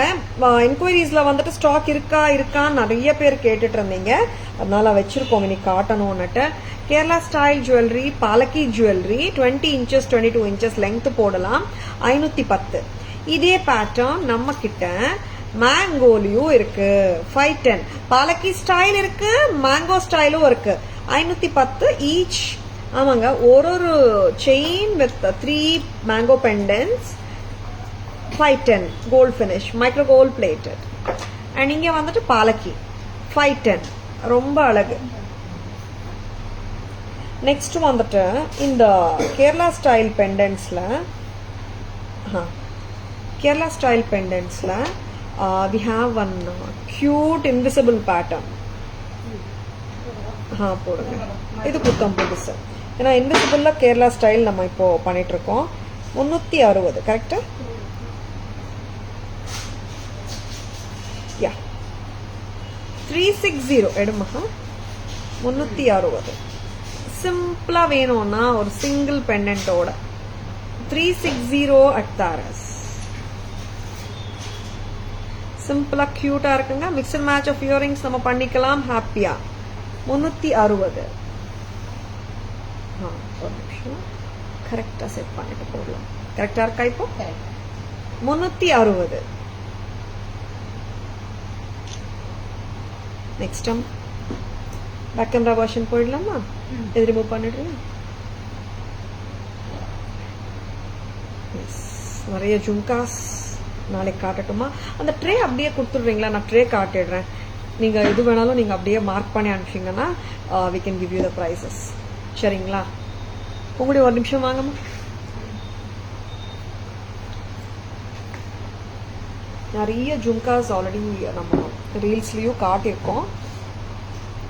என்கொயரிஸ்ல வந்துட்டு ஸ்டாக் இருக்கான்னு நிறைய பேர் கேட்டுட்டு இருந்தீங்க. அதனால வச்சிருக்கோம், இன்னைக்கு காட்டணும்னுட்டு. Kerala style jewellery, Palakka jewellery, 20 inches 22 inches length போடலாம். 510. இதே பேட்டர்ன் நம்ம கிட்ட மேங்கோலியும் இருக்கு. 510. பாலக்கி ஸ்டைல் இருக்கு, மேங்கோ ஸ்டைலும் இருக்கு. 510 ஈச். ஆமாங்க, ஒரு chain with 3 mango pendants. 510 gold finish, micro gold plated. And இங்க வந்துட்டு பாலக்கி 510 ரொம்ப அழகு. நெக்ஸ்ட் வந்துட்டு இந்த கேரளா ஸ்டைல் பெண்டன்ஸ்ல we have one cute invisible pattern. போடுங்க. இது புத்தம் புதுசு. ஏன்னா இன்விசிபிள்ல கேரளா ஸ்டைல் நம்ம இப்போ பண்ணிட்டு இருக்கோம். 360 கரெக்டா? யா, 360 எடுமா. 360 சிம்பிளா வேணும்னா ஒரு சிங்கிள் பெண்டன்ட்டோட 360 at Taras. சிம்பிளா கியூட்டா இருக்குங்க. Mix and match of earrings நம்ம பண்ணிக்கலாம் ஹாப்பியா. 360. ஒரு நிமிஷம் கரெக்டா செட் பண்ணிட்டு போடலாம். கரெக்டா இருக்கா இப்போ? 360. நெக்ஸ்ட் பேக் கேமரா வெர்ஷன் போயிடலாமா? இது ரிமூவ் பண்ணிடுறேன். நிறைய ஜும்காஸ் நாளைக்கு காட்டட்டுமா? அந்த ட்ரே அப்படியே கொடுத்துடுறீங்களா? நான் ட்ரே காட்டிடுறேன். நீங்க எது வேணாலும் நீங்க அப்படியே மார்க் பண்ணி அனுப்பிச்சிங்கன்னா we can give you the prices. சரிங்களா? உங்களுடைய ஒரு நிமிஷம் வாங்கம்மா. நிறைய ஜும்காஸ் ஆல்ரெடி நம்ம ரீல்ஸ்லயும் காட்டியிருக்கோம்.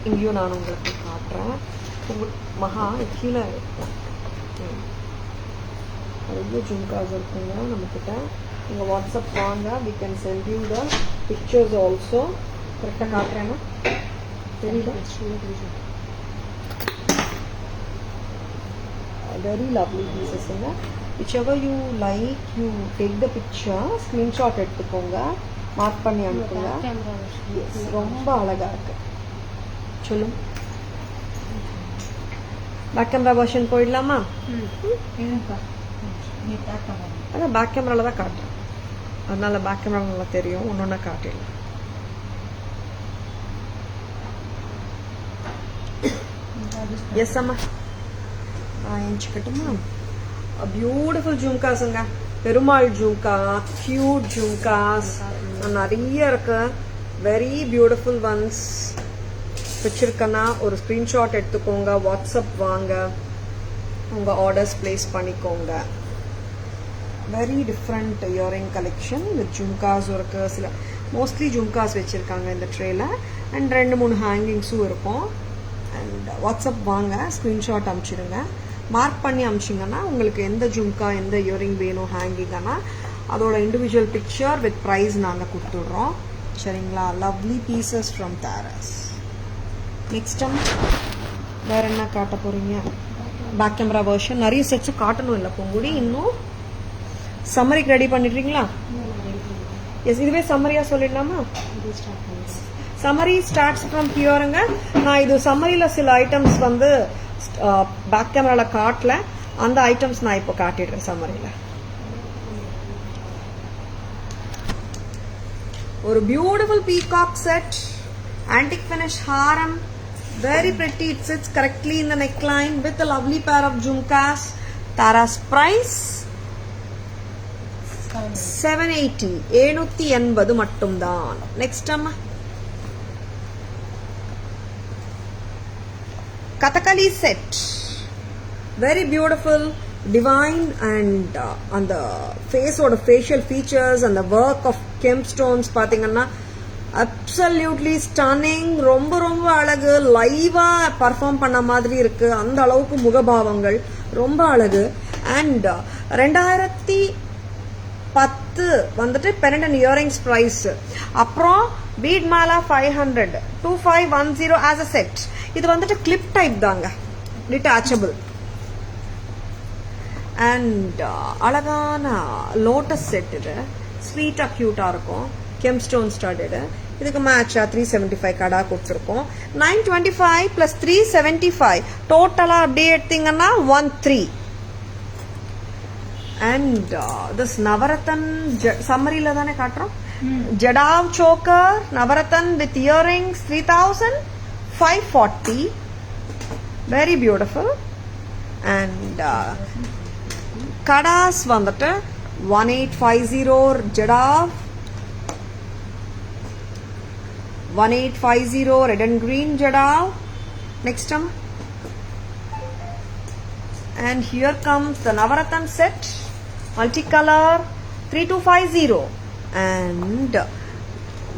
இங்கேயும் நான் உங்களுக்கு காட்டுறேன். மகா கீழே நிறைய ஜும்காஸ் இருக்குங்க நம்ம கிட்ட. நீங்க வாட்ஸ்அப் வாங்க, we can send you the pictures also. கரெக்டா காட்டுறேன்னா தெரியல. very lovely pieces. whichever you like, you take the picture, screenshot எடுத்துக்கோங்க, மார்க் பண்ணி அனுப்புங்க. ரொம்ப அழகா இருக்கு. சொல்லுங்க. பேக் கேமரா வெர்ஷன் போயிடலாமா? அதான் பேக் கேமரால தான் காட்டுறேன். அதனால பேக் கேமரா நல்லா தெரியும். ஒன்னொன்னா காட்டிடலாம். எஸ் அம்மா, வாங்கிச்சுக்கட்டுமா? பியூட்டிஃபுல் ஜும்காஸுங்க. பெருமாள் ஜும்கா, கியூட் ஜும்காஸ் நிறைய இருக்கு. Very beautiful once. வச்சிருக்கேன்னா ஒரு ஸ்கிரீன்ஷாட் எடுத்துக்கோங்க, வாட்ஸ்அப் வாங்க, உங்க ஆர்டர்ஸ் பிளேஸ் பண்ணிக்கோங்க. Very different earring collection with ஜும்காஸும் இருக்கு. சில மோஸ்ட்லி ஜும்காஸ் வச்சிருக்காங்க இந்த ட்ரேல. அண்ட் 2-3 ஹேங்கிங்ஸும் இருக்கும். அண்ட் வாட்ஸ்அப் வாங்க, ஸ்க்ரீன்ஷாட் அனுப்பிச்சிடுங்க. மார்க் பண்ணி அனுப்பிச்சிங்கன்னா உங்களுக்கு எந்த ஜும்கா எந்த இயரிங் வேணும் ஹேங்கிங்னா அதோட இண்டிவிஜுவல் பிக்சர் வித் ப்ரைஸ் நாங்கள் கொடுத்துட்றோம். சரிங்களா? Lovely pieces from Tharas. Next வேற என்ன காட்ட போறீங்க? பேக் கேமரா வெர்ஷன் நிறைய செட்ஸ் காட்டணும் இல்லை பொங்குடி. இன்னும் சம்மரிக்கு ரெடி பண்ணிடுறீங்களா? எஸ், இதுவே சம்மரியா சொல்லிடலாமா? சம்மரி ஸ்டார்ட்ஸ் ஃப்ரம் ஹியருங்க. நான் இது சம்மரியில சில ஐட்டம்ஸ் வந்து பேக் கேமரால காட்டல. அந்த ஐட்டம்ஸ் நான் இப்போ காட்டிடுறேன் சம்மரியில. ஒரு beautiful peacock set, antique finish haram, very pretty. It sits correctly in the neckline with a lovely pair of jhumkas. Tara's price 780, 780 மட்டும்தான். நெக்ஸ்ட் அம்மா, Kathakali set, very beautiful divine and on the face or the facial features and the work of gemstones பாத்தீங்கன்னா absolutely stunning. ரொம்ப ரொம்ப அழகு. லைவா perform பண்ண மாதிரி இருக்கு. அந்த அளவுக்கு முகபாவங்கள் ரொம்ப அழகு. அண்ட் 2010 வந்துட்டு பெண்டன்ட் அண்ட் இயரிங்ஸ் பிரைஸ். அப்புறம் bead mala 500 2510 as a set. இது வந்துட்டு கிளிப் டைப் தாங்க, டிட்டாச்சபிள். அண்ட் அழகான லோட்டஸ் செட். இது ஸ்வீட்டா கியூட்டா இருக்கும். Gemstone studded. இதுக்கு மேட்சா 375 கடா கொடுத்துருக்கோம். 925 பிளஸ் 375 டோட்டலா அப்படியே எடுத்தீங்கன்னா 13. அண்ட் திஸ் நவரத்தன் சம்மரியில தானே காட்டுறோம். Jadau choker Navratan with earrings 3540. Very beautiful. And கடாஸ் வந்துட்டு 1850 jadau, 1850 red and green jadav. Next one. And here comes the Navaratan set, multicolor 3250. And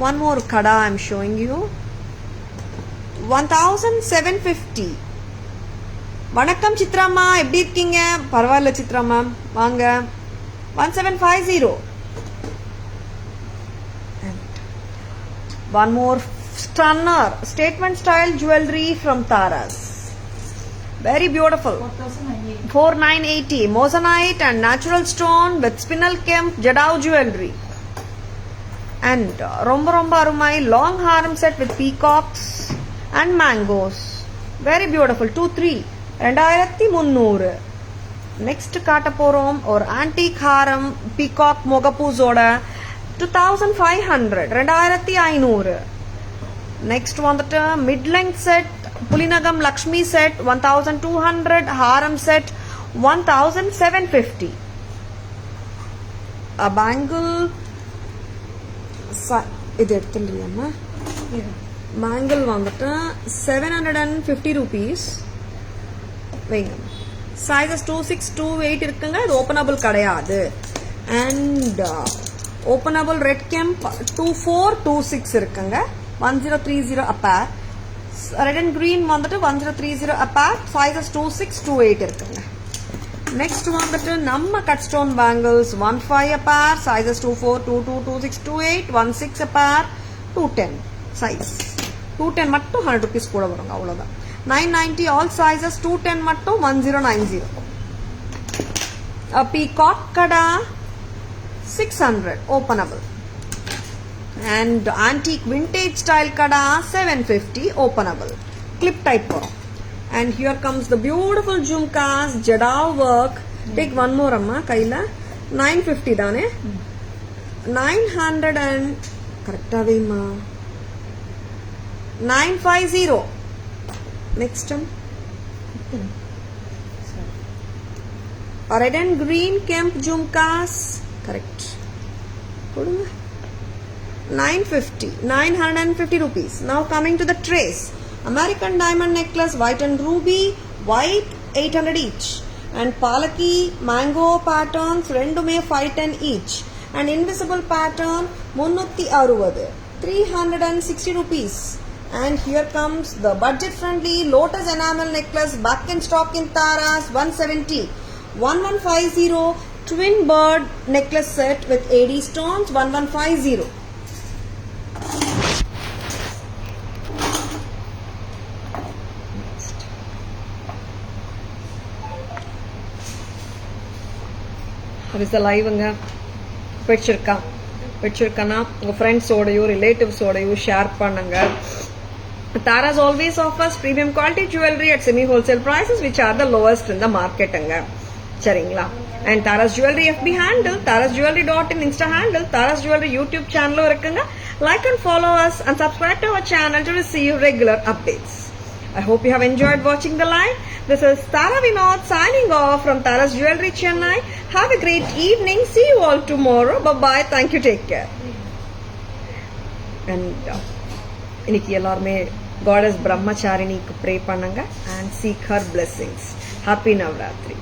one more kada I am showing you, 1750. வணக்கம் சித்ராமா, எப்படி இருக்கீங்க? பரவாயில்ல சித்ராமா, வாங்க. 1750. One more stunner statement style jewelry from Taras. Very beautiful. 4980 moissanite and natural stone with spinel kemp jadao jewelry. And romba romba arumai long harem set with peacocks and mangoes. Very beautiful. 2300. Next காட்ட போறோம் ஒரு antique harem peacock mogapoozoட 2500. 2500. Next வந்துட்டு mid length set Pulinagam Lakshmi set 1200. Harem set 1750. A bangle இது எடுத்துலையா? Bangle வந்துட்டு 750 rupees. வைங்க. Sizes 26 28 இருக்குங்க. இது openable கிடையாது. And openable red kemp 2426 இருக்குங்க. 1030 a pair. Red and green வந்துட்டு 1030 a pair. Sizes 26 28 இருக்குங்க. Next வந்துட்டு நம்ம cut stone bangles 15 a pair. Sizes 24 22 26 28 16 a pair. 210 size. 210 மட்டும் 100 rupees கூட வருங்க. அவ்வளவுதான். 990 all sizes. 210 மட்டும் 1090. A peacock kada 600 openable. And antique vintage style kada 750 openable. Clip type varum. And here comes the beautiful jhumkas jadao work. Take one more amma kaila. 950 dane. 900 and correct avema. 950. Next one. Red and green kemp jhumkas. Correct. 950 rupees. Now coming to the trace. American diamond necklace white and ruby, white 800 each. And palaki mango patterns rendume 510 each. And invisible pattern 360 360 rupees. And here comes the budget friendly lotus enamel necklace back in stock in Taras 170. 1150 twin bird necklace set with AD stones 1150. That is the live பிடிச்சிருக்கா உங்க ஃப்ரெண்ட்ஸோடையோ ரிலேட்டிவ்ஸோடையோ share பண்ணுங்க. Taras always offers premium quality jewelry at semi wholesale prices which are the lowest in the market anga. சரிங்களா? And Taras Jewelry FB handle, tarasjewelry.in Insta handle, Taras Jewelry YouTube channel இருக்குங்க. Like and follow us and subscribe to our channel to receive regular updates. I hope you have enjoyed watching the live. This is Tara Vinod signing off from Taras Jewelry Chennai. Have a great evening. See you all tomorrow. Bye-bye. Thank you. Take care. And இன்னைக்கு எல்லாருமே Goddess Brahmacharini க்கு pray பண்ணுங்க and seek her blessings. Happy Navratri.